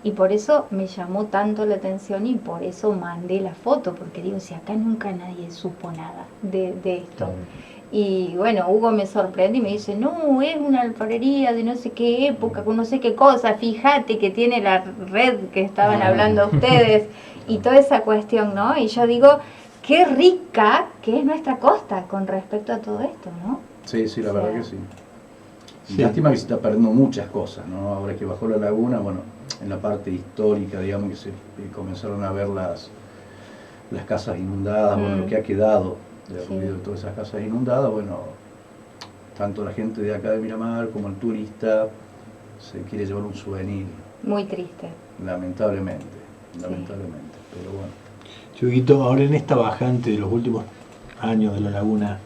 Y por eso me llamó tanto la atención y por eso mandé la foto, porque digo, si acá nunca nadie supo nada de esto. Y bueno, Hugo me sorprende y me dice, no, es una alfarería de no sé qué época, con no sé qué cosa, fíjate que tiene la red que estaban hablando ustedes y toda esa cuestión, ¿no? Y yo digo, qué rica que es nuestra costa con respecto a todo esto, ¿no? Sí, la verdad que sí. Lástima que se está perdiendo muchas cosas, ¿no? Ahora que bajó la laguna, bueno, en la parte histórica, digamos, que se comenzaron a ver las casas inundadas, bueno, lo que ha quedado de ruido de todas esas casas inundadas, bueno, tanto la gente de acá de Miramar como el turista se quiere llevar un souvenir. Muy triste. Lamentablemente, pero bueno. Chuguito, ahora en esta bajante de los últimos años de la laguna,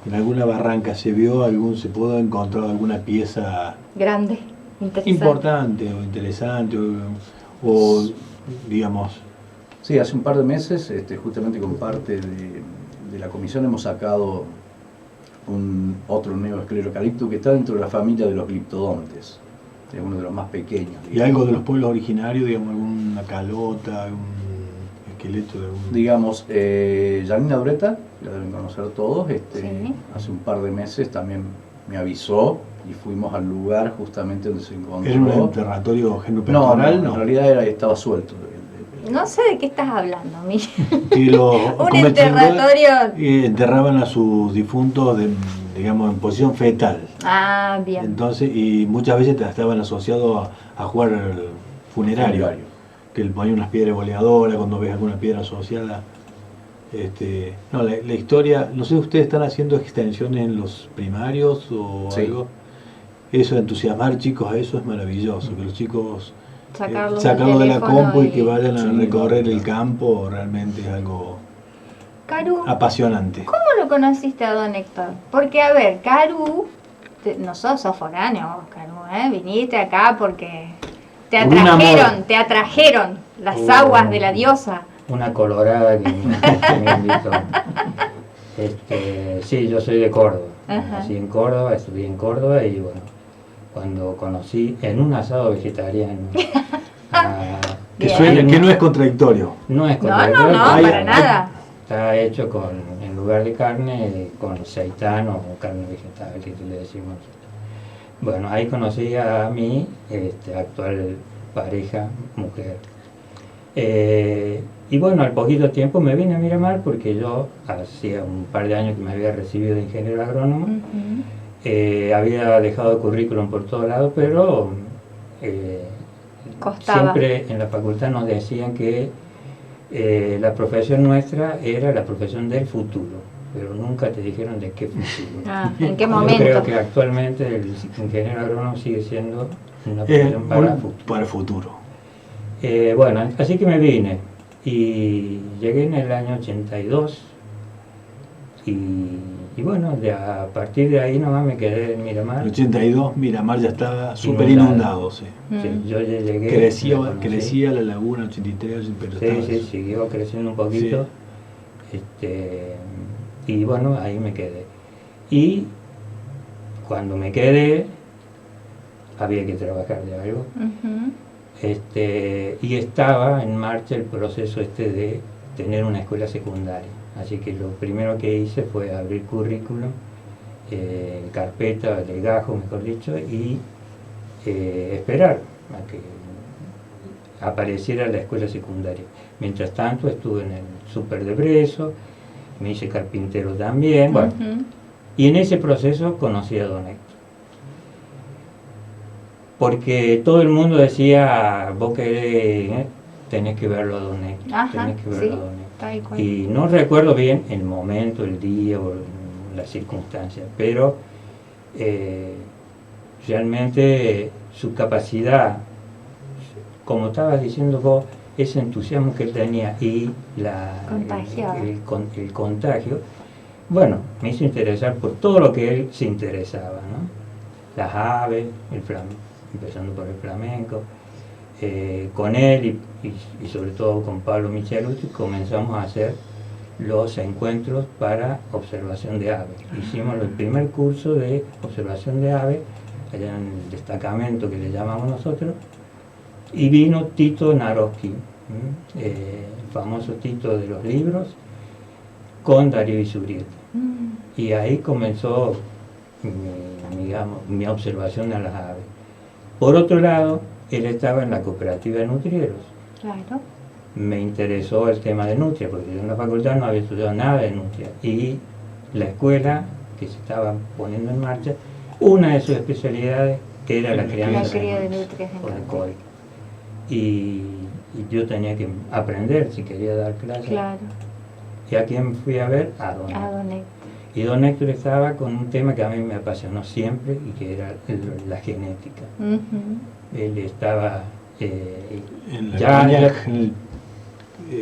en alguna barranca se pudo encontrar alguna pieza grande, interesante, importante o interesante o digamos. Sí, hace un par de meses, justamente con parte de la comisión hemos sacado otro Neoesclerocaliptus que está dentro de la familia de los gliptodontes, es uno de los más pequeños. ¿Y algo de los pueblos originarios, digamos, alguna calota, algún esqueleto de algún...? Digamos, Janina Dureta, la deben conocer todos, sí. Hace un par de meses también me avisó y fuimos al lugar justamente donde se encontró. ¿Era un enterratorio genopectoral? No, en realidad estaba suelto. No sé de qué estás hablando, Miguel. Un enterratorio. Enterraban a sus difuntos, digamos, en posición fetal. Ah, bien. Entonces, y muchas veces estaban asociados a jugar funerario. Que le ponían unas piedras boleadoras cuando ves alguna piedra asociada. La historia, no sé, ¿ustedes están haciendo extensiones en los primarios o algo? Eso de entusiasmar chicos a eso es maravilloso, que los chicos sacarlo de la compu y que vayan a recorrer el campo realmente es algo Caru, apasionante. ¿cómo lo conociste a don Héctor? Porque, a ver, Caru, no sos foráneo, Caru, viniste acá porque te atrajeron las aguas de la diosa. Una colorada que me invitó. Sí, yo soy de Córdoba. Nací en Córdoba, estudié en Córdoba y bueno, cuando conocí en un asado vegetariano. Que no es contradictorio. No es contradictorio. No, para nada. Está hecho en lugar de carne, con seitán o carne vegetal, que le decimos nosotros. Bueno, ahí conocí a mi actual pareja, mujer. Y bueno, al poquito tiempo me vine a Miramar porque yo hacía un par de años que me había recibido de ingeniero agrónomo. Había dejado currículum por todos lados, pero siempre en la facultad nos decían que la profesión nuestra era la profesión del futuro, pero nunca te dijeron de qué futuro. ¿En qué momento? Yo creo que actualmente el ingeniero agrónomo sigue siendo una profesión para el futuro. Bueno, así que me vine y llegué en el año 82 y bueno, a partir de ahí nomás me quedé en Miramar. En el 82 Miramar ya estaba súper inundado, sí. Yo ya llegué. Crecía la laguna, 83, pero sí, siguió creciendo un poquito. Sí. Y bueno, ahí me quedé. Y cuando me quedé, había que trabajar de algo. Y estaba en marcha el proceso de tener una escuela secundaria. Así que lo primero que hice fue abrir currículum, carpeta, legajo, mejor dicho, y esperar a que apareciera la escuela secundaria. Mientras tanto estuve en el Súper de Brezo, me hice carpintero también, bueno, y en ese proceso conocí a don Héctor. Porque todo el mundo decía, vos querés, tenés que verlo a don Héctor, tenés que verlo a don Héctor. Y no recuerdo bien el momento, el día o las circunstancias, pero realmente su capacidad, como estabas diciendo vos, ese entusiasmo que él tenía y el contagio, bueno, me hizo interesar por todo lo que él se interesaba, ¿no? Las aves, empezando por el flamenco. Con él y sobre todo con Pablo Michelucci comenzamos a hacer los encuentros para observación de aves. Hicimos el primer curso de observación de aves allá en el destacamento que le llamamos nosotros, y vino Tito Naroski, el famoso Tito de los libros, con Darío Izurrieta. Y ahí comenzó mi observación a las aves. Por otro lado, él estaba en la cooperativa de nutrieros. Claro. Me interesó el tema de nutria, porque yo en la facultad no había estudiado nada de nutria. Y la escuela que se estaba poniendo en marcha, una de sus especialidades era la crianza de nutrias por el COI. Y yo tenía que aprender si quería dar clases. Claro. ¿Y a quién fui a ver? A don Héctor. Y don Héctor estaba con un tema que a mí me apasionó siempre y que era la genética. Él estaba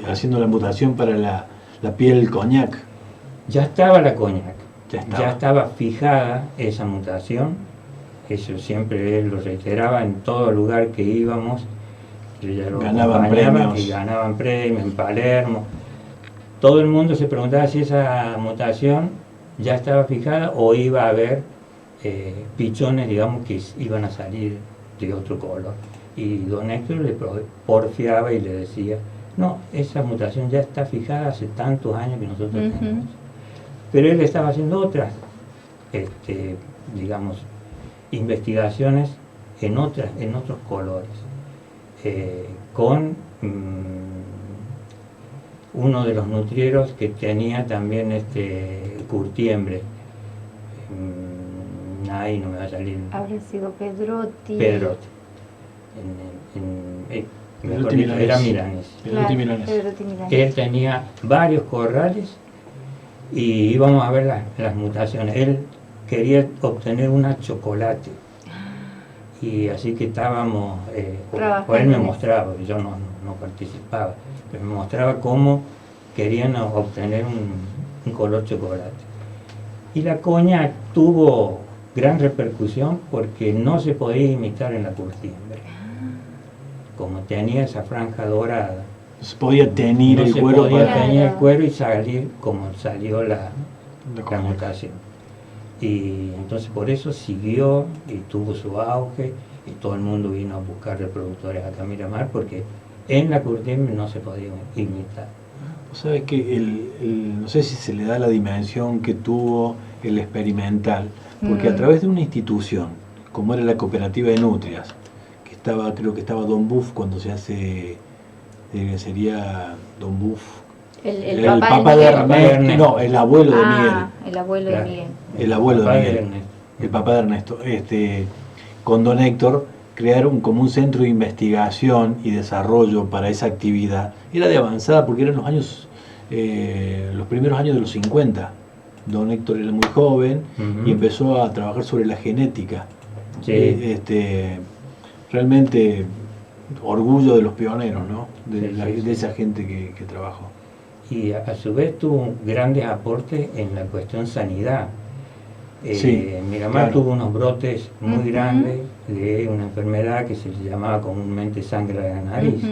haciendo la mutación para la piel coñac. Ya estaba la coñac, ya estaba fijada esa mutación. Eso siempre él lo reiteraba en todo lugar que íbamos. Ganaban premios. Y ganaban premios en Palermo. Todo el mundo se preguntaba si esa mutación ya estaba fijada o iba a haber pichones, digamos, que iban a salir de otro color. Y don Héctor le porfiaba y le decía, no, esa mutación ya está fijada hace tantos años que nosotros tenemos. Pero él estaba haciendo otras, digamos, investigaciones en otros colores, con uno de los nutrieros que tenía también curtiembre. Ahí no me va a salir. Habrá sido Pedrotti. Era Milanés. Él tenía varios corrales y íbamos a ver las mutaciones. Él quería obtener una chocolate. Y así que estábamos, o él me mostraba, yo no participaba, pero me mostraba cómo querían obtener un color chocolate. Y la coña tuvo gran repercusión porque no se podía imitar en la curtiembre. Como tenía esa franja dorada. Se podía teñir no el se cuero. Podía teñir el cuero y salir como salió la mutación. Y entonces por eso siguió y tuvo su auge y todo el mundo vino a buscar reproductores acá a Miramar porque en la curtiembre no se podía imitar. Vos sabés que no sé si se le da la dimensión que tuvo el experimental, porque a través de una institución, como era la cooperativa de nutrias, que estaba, creo que estaba Don Buff cuando se hace, sería Don Buff, el papá de Ernesto, no, el abuelo de Miguel. El abuelo de Miguel. El abuelo de Miguel, el papá de Ernesto. Con Don Héctor crearon como un centro de investigación y desarrollo para esa actividad. Era de avanzada porque eran los primeros años de los 50. Don Héctor era muy joven y empezó a trabajar sobre la genética. Sí. Realmente orgullo de los pioneros, ¿no? De esa gente que trabajó. Y a su vez tuvo grandes aportes en la cuestión sanidad. Miramar tuvo unos brotes muy grandes de una enfermedad que se llamaba comúnmente sangre de la nariz.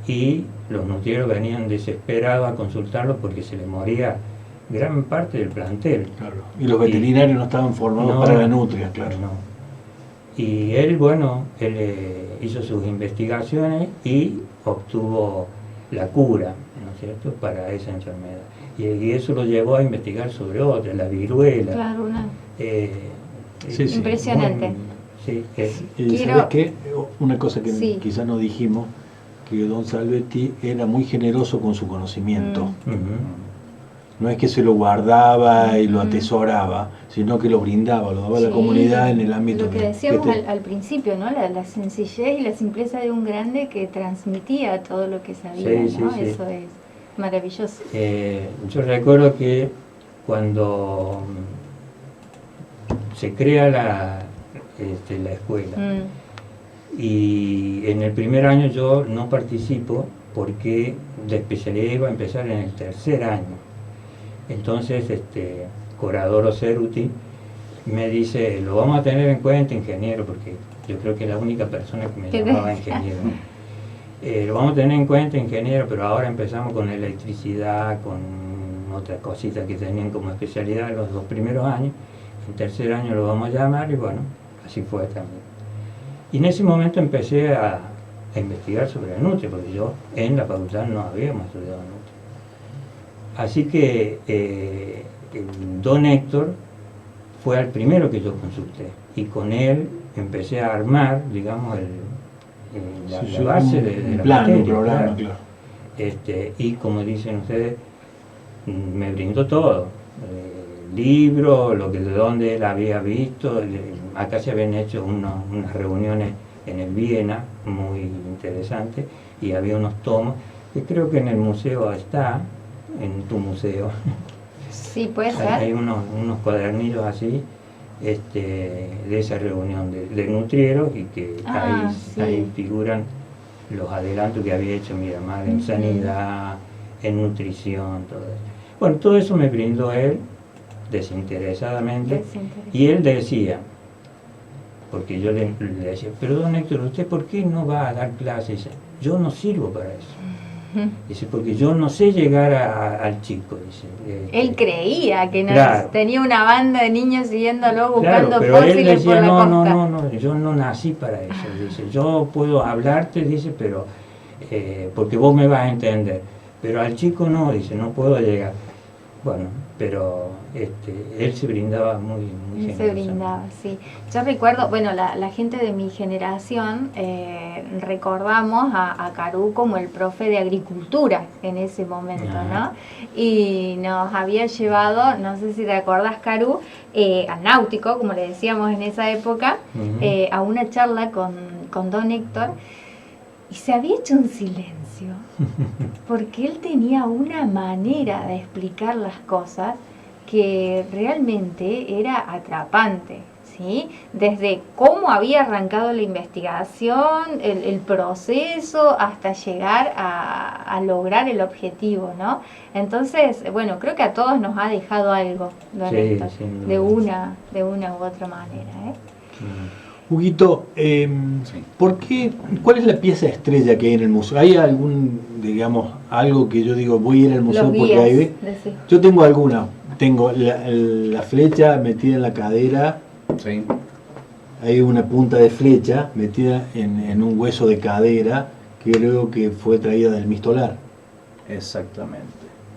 Y los nutrieros venían desesperados a consultarlo porque se les moría gran parte del plantel. Claro. Y los veterinarios no estaban formados para la nutria, claro. No. Y él hizo sus investigaciones y obtuvo la cura, ¿no es cierto?, para esa enfermedad. Y eso lo llevó a investigar sobre otra, la viruela. Claro, sí, impresionante. ¿Sabes qué? Una cosa que quizás no dijimos, que don Salvetti era muy generoso con su conocimiento. No es que se lo guardaba y lo atesoraba, sino que lo brindaba, lo daba a la comunidad en el ámbito. Lo que decíamos al principio, ¿no? La sencillez y la simpleza de un grande que transmitía todo lo que sabía, ¿no? Eso es maravilloso. Yo recuerdo que cuando se crea la escuela, y en el primer año yo no participo porque la especialidad iba a empezar en el tercer año. Entonces, Coradoro Ceruti me dice, lo vamos a tener en cuenta, ingeniero, porque yo creo que es la única persona que me llamaba ingeniero. Lo vamos a tener en cuenta, ingeniero, pero ahora empezamos con electricidad, con otras cositas que tenían como especialidad los 2 primeros años. En tercer año lo vamos a llamar y bueno, así fue también. Y en ese momento empecé a investigar sobre la nutria, porque yo en la facultad no habíamos estudiado nutria. Así que don Héctor fue el primero que yo consulté y con él empecé a armar, digamos, la base de la plan, materia, un programa, claro. Y como dicen ustedes, me brindó todo, libros, de dónde él había visto. Acá se habían hecho unas reuniones en el Viena muy interesantes y había unos tomos que creo que en el museo está, en tu museo. Sí, puede ser. Hay unos cuadernillos así de esa reunión de nutrieros y que ahí figuran los adelantos que había hecho Miramar en sanidad, en nutrición, todo eso. Bueno, todo eso me brindó él desinteresadamente. Y él decía, porque yo le decía, pero don Héctor, ¿usted por qué no va a dar clases? Dice, yo no sirvo para eso. Dice, porque yo no sé llegar al chico. Dice, él creía que claro, tenía una banda de niños siguiéndolo buscando pero él fósiles decía, por la costa. no, yo no nací para eso. Dice, yo puedo hablarte, dice, pero porque vos me vas a entender. Pero al chico no, dice, no puedo llegar. Bueno, pero él se brindaba muy generoso. Se brindaba, sí. Yo recuerdo, bueno, la gente de mi generación recordamos a Carú como el profe de agricultura en ese momento, ¿no? Y nos había llevado, no sé si te acordás, Carú, al náutico, como le decíamos en esa época, a una charla con don Héctor, y se había hecho un silencio. Porque él tenía una manera de explicar las cosas que realmente era atrapante, ¿sí? Desde cómo había arrancado la investigación, el proceso, hasta llegar a lograr el objetivo, ¿no? Entonces, bueno, creo que a todos nos ha dejado algo, don Héctor, de una u otra manera, ¿eh? Huguito, ¿cuál es la pieza estrella que hay en el museo? ¿Hay algún, digamos, algo que yo digo, voy a ir al museo Los porque guías, hay? Yo tengo alguna. Tengo la flecha metida en la cadera. Sí. Hay una punta de flecha metida en un hueso de cadera que creo que fue traída del Mistolar. Exactamente.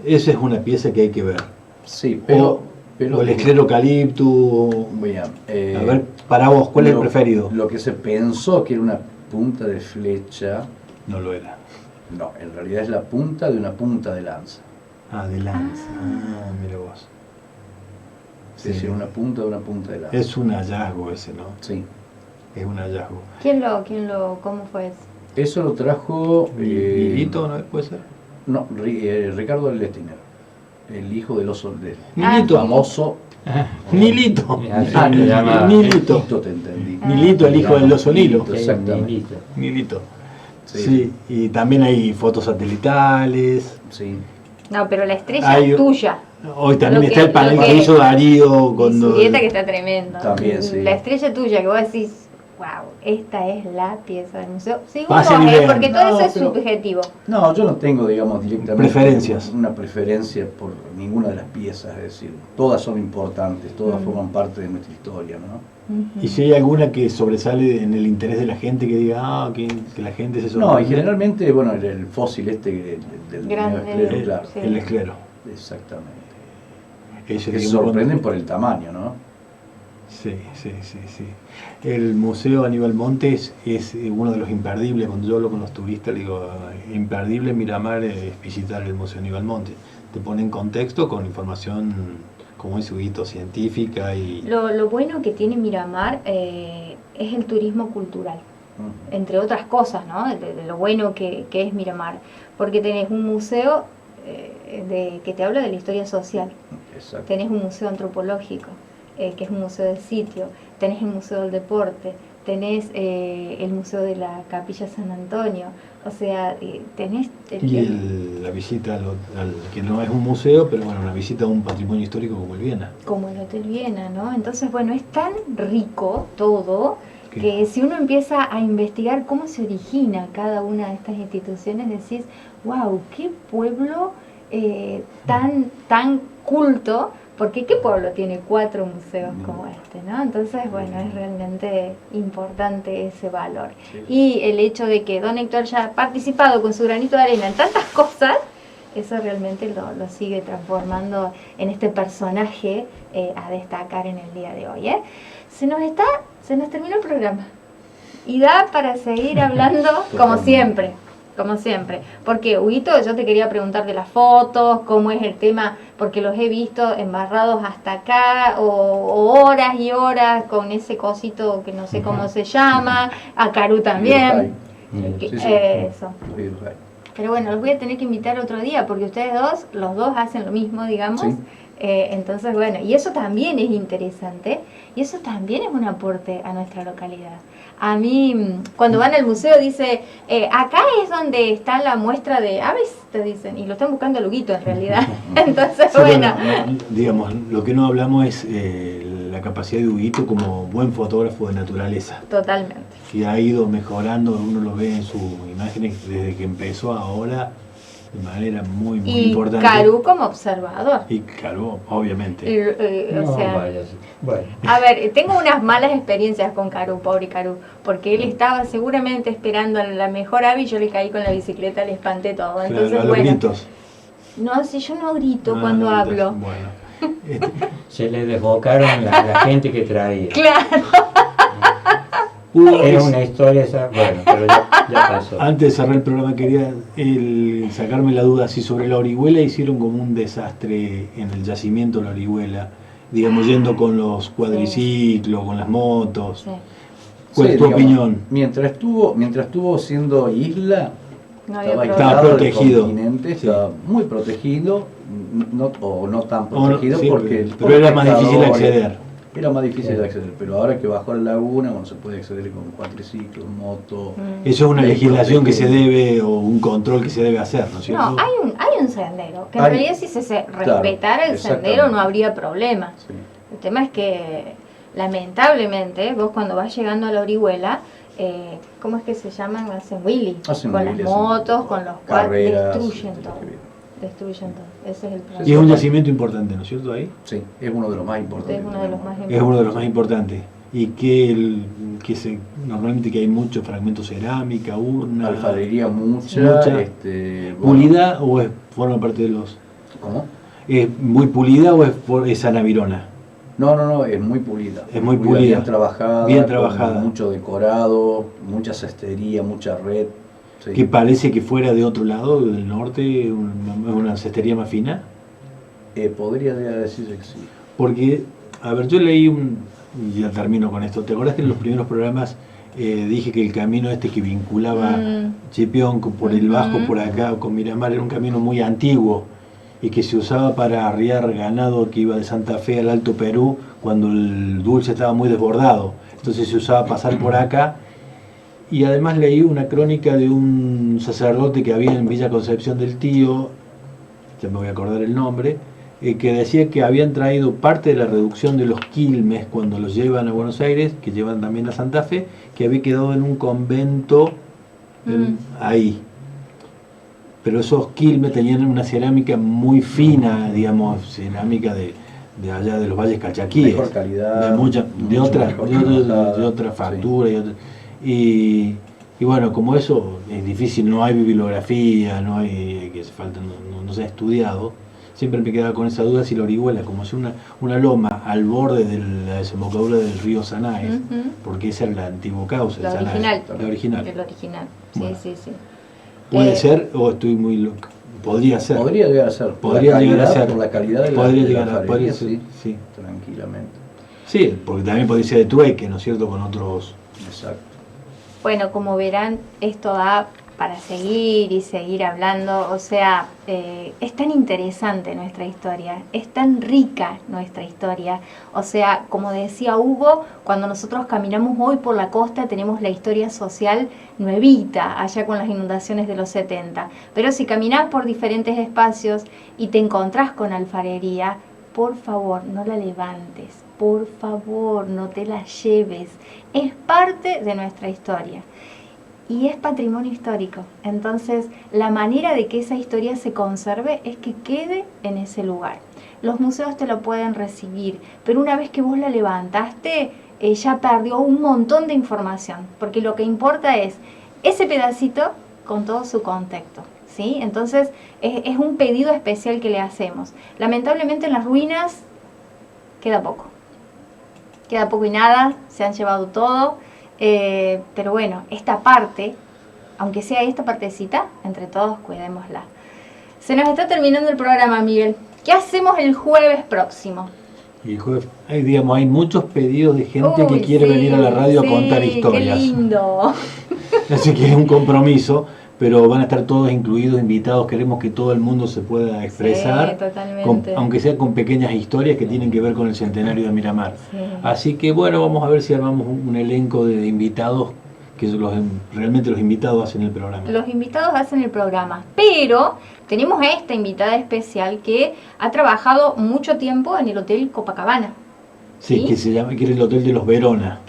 Esa es una pieza que hay que ver. Sí, pero o el esclerocalipto. Bien, a ver, para vos, ¿cuál es el preferido? Lo que se pensó que era una punta de flecha. No lo era. No, en realidad es la punta de una punta de lanza. Ah, de lanza. Ah, mira vos. Es decir, una punta de una punta de lanza. Es un hallazgo ese, ¿no? Sí. Es un hallazgo. ¿Cómo fue eso? Eso lo trajo... ¿Milito, no puede ser? No, Ricardo Lestiner, el hijo del oso del Milito. famoso. Milito. Milito, te entendí. Milito, el hijo del oso Nilo. Exactamente. Milito. Sí, y también hay fotos satelitales. Sí. No, pero la estrella es tuya. Hoy también está el panel que hizo Darío con su dieta, que está tremendo. También, sí. La estrella tuya, que vos decís, wow, esta es la pieza del museo. Seguro, porque todo eso es subjetivo. No, yo no tengo, digamos, directamente preferencias. Una preferencia por ninguna de las piezas, es decir, todas son importantes, todas forman parte de nuestra historia, ¿no? Y si hay alguna que sobresale en el interés de la gente, que diga, que la gente se sorprende. No, y generalmente, bueno, el fósil del esclero, claro. Sí. El esclero. Exactamente. Que se sorprenden por el tamaño, ¿no? Sí. El Museo Aníbal Montes es uno de los imperdibles. Cuando yo hablo con los turistas, digo, imperdible en Miramar es visitar el Museo Aníbal Montes. Te pone en contexto con información, como es Huguito, científica y... Lo bueno que tiene Miramar es el turismo cultural, entre otras cosas, ¿no? De lo bueno que es Miramar, porque tenés un museo que te habla de la historia social. Exacto. Tenés un museo antropológico, que es un museo del sitio, tenés el museo del deporte, tenés el museo de la Capilla San Antonio, o sea, tenés... la visita al que no es un museo, pero bueno, una visita a un patrimonio histórico como el Viena. Como el Hotel Viena, ¿no? Entonces, bueno, es tan rico todo que si uno empieza a investigar cómo se origina cada una de estas instituciones, decís, wow, qué pueblo tan culto, porque qué pueblo tiene 4 museos como este, ¿no? Entonces, bueno, es realmente importante ese valor. Sí. Y el hecho de que don Héctor haya participado con su granito de arena en tantas cosas, eso realmente lo sigue transformando en este personaje a destacar en el día de hoy, ¿eh? Se nos terminó el programa y da para seguir hablando como siempre, porque Huguito, yo te quería preguntar de las fotos, cómo es el tema, porque los he visto embarrados hasta acá, o horas y horas con ese cosito que no sé cómo se llama, a Caru también, eso. Pero bueno, los voy a tener que invitar otro día, porque ustedes los dos hacen lo mismo, digamos. Sí. Entonces, bueno, y eso también es interesante, y eso también es un aporte a nuestra localidad. A mí, cuando van al museo, dice, acá es donde está la muestra de aves, te dicen, y lo están buscando a Huguito en realidad. Entonces, sí, bueno. Digamos, lo que no hablamos es la capacidad de Huguito como buen fotógrafo de naturaleza. Totalmente. Que ha ido mejorando, uno lo ve en sus imágenes desde que empezó ahora, de manera muy importante. Y Caru como observador. Y Caru, obviamente. O sea, bueno. A ver, tengo unas malas experiencias con Caru, pobre Caru, porque él estaba seguramente esperando a la mejor ave y yo le caí con la bicicleta, le espanté todo. Entonces, claro, bueno. Gritos. No, si yo no grito cuando hablo. Bueno. Se le desbocaron la gente que traía. Claro. Era una historia esa, bueno, pero ya pasó. Antes de cerrar el programa quería sacarme la duda si sobre la Orihuela hicieron como un desastre en el yacimiento de la Orihuela, digamos, yendo con los cuadriciclos, con las motos. Sí. ¿Cuál es tu opinión? Mientras estuvo siendo isla, estaba protegido. Estaba muy protegido, no tan protegido, sí, porque pero era más difícil acceder. era más difícil de acceder, pero ahora que bajó la laguna, bueno, se puede acceder con cuatriciclos, moto. Eso es una legislación que se debe, o un control que se debe hacer, ¿no es cierto? No, hay un sendero, que en realidad si se respetara el sendero no habría problema. Sí. El tema es que, lamentablemente, vos cuando vas llegando a la Orihuela, ¿cómo es que se llaman? Hacen wheelie, con las motos, con los carreras, destruyen todo. Destruyen todo, ese es el problema. Y es un yacimiento importante, ¿no es cierto? Ahí. Sí, es uno de los más importantes. Es uno de los más importantes. Es uno de los más importantes. Y que normalmente que hay muchos fragmentos cerámica, urna. Alfarería mucha. ¿Pulida o forma parte de los...? ¿Cómo? ¿Es muy pulida o es Sana Virona? No, es muy pulida. Es muy pulida. Bien trabajada. Mucho decorado, mucha cestería, mucha red. Sí. ¿Que parece que fuera de otro lado, del norte, una cestería más fina? Podría decirse que sí. Porque, a ver, yo leí y ya termino con esto. ¿Te acordás que en los primeros programas dije que el camino que vinculaba Chipión por el Bajo, por acá, con Miramar, era un camino muy antiguo y que se usaba para arriar ganado que iba de Santa Fe al Alto Perú cuando el dulce estaba muy desbordado? Entonces se usaba pasar por acá. Y además leí una crónica de un sacerdote que había en Villa Concepción del Tío, ya me voy a acordar el nombre, que decía que habían traído parte de la reducción de los quilmes cuando los llevan a Buenos Aires, que llevan también a Santa Fe, que había quedado en un convento ahí. Pero esos quilmes tenían una cerámica muy fina, digamos, cerámica de allá de los valles calchaquíes. Mejor calidad. De otra factura. Sí. Y bueno, como eso es difícil, no hay bibliografía, no hay que no se ha estudiado, siempre me quedaba con esa duda si la Orihuela, como es una loma al borde de la desembocadura del río Sanaes, porque ese era el antiguo cauce, la original. El original, sí, bueno. Sí. ¿Puede ser o estoy muy loco? Podría ser. Podría llegar a ser. Por la calidad de la alfarería, sí, tranquilamente. Sí, porque también podría ser de trueque, ¿no es cierto?, con otros... Exacto. Bueno, como verán, esto da para seguir y seguir hablando, o sea, es tan interesante nuestra historia, es tan rica nuestra historia, o sea, como decía Hugo, cuando nosotros caminamos hoy por la costa tenemos la historia social nuevita, allá con las inundaciones de los 70, pero si caminás por diferentes espacios y te encontrás con alfarería, por favor, no la levantes, por favor, no te la lleves, es parte de nuestra historia. Y es patrimonio histórico, entonces la manera de que esa historia se conserve es que quede en ese lugar. Los museos te lo pueden recibir, pero una vez que vos la levantaste, ya perdió un montón de información, porque lo que importa es ese pedacito con todo su contexto, ¿sí? Entonces es un pedido especial que le hacemos. Lamentablemente en las ruinas queda poco y nada, se han llevado todo. Pero bueno, esta parte, aunque sea esta partecita, entre todos cuidémosla. Se nos está terminando el programa, Miguel. ¿Qué hacemos el jueves próximo? Y el jueves, hay muchos pedidos de gente que quiere venir a la radio a contar historias. ¡Qué lindo! Así que es un compromiso, pero van a estar todos incluidos, invitados. Queremos que todo el mundo se pueda expresar, aunque sea con pequeñas historias que tienen que ver con el centenario de Miramar. Sí. Así que bueno, vamos a ver si armamos un elenco de invitados, que realmente los invitados hacen el programa. Los invitados hacen el programa, pero tenemos a esta invitada especial que ha trabajado mucho tiempo en el Hotel Copacabana. Sí, que era el Hotel de los Verona.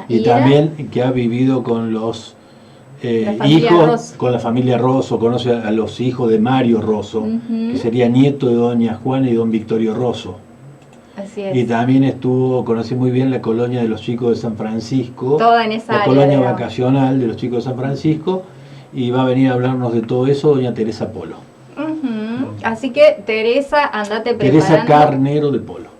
Y también que ha vivido con los... hijos, con la familia Rosso, conoce a los hijos de Mario Rosso, que sería nieto de doña Juana y don Victorio Rosso. Así es. Y también conocí muy bien la colonia de los chicos de San Francisco, toda en esa la área, colonia vacacional de los chicos de San Francisco, y va a venir a hablarnos de todo eso doña Teresa Polo. Así que Teresa, andate preparando. Teresa Carnero de Polo.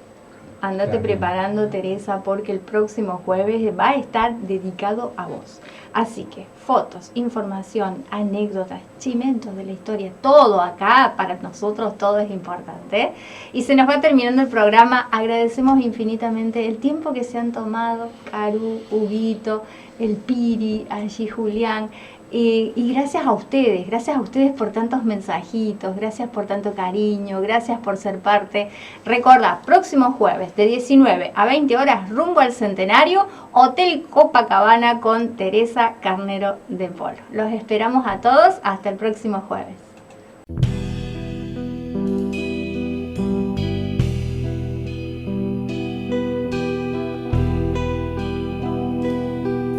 Andate preparando, Teresa, porque el próximo jueves va a estar dedicado a vos. Así que fotos, información, anécdotas, chimentos de la historia, todo acá para nosotros, todo es importante. Y se nos va terminando el programa. Agradecemos infinitamente el tiempo que se han tomado, Caru, Huguito, el Piri, allí Julián. Y gracias a ustedes por tantos mensajitos, gracias por tanto cariño, gracias por ser parte. Recordá, próximo jueves de 19 a 20 horas, rumbo al Centenario, Hotel Copacabana con Teresa Carnero de Polo. Los esperamos a todos, hasta el próximo jueves.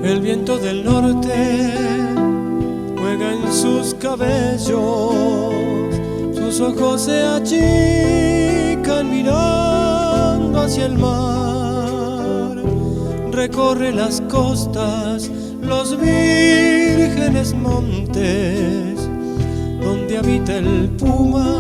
El viento del norte juega en sus cabellos, sus ojos se achican mirando hacia el mar. Recorre las costas, los vírgenes montes, donde habita el puma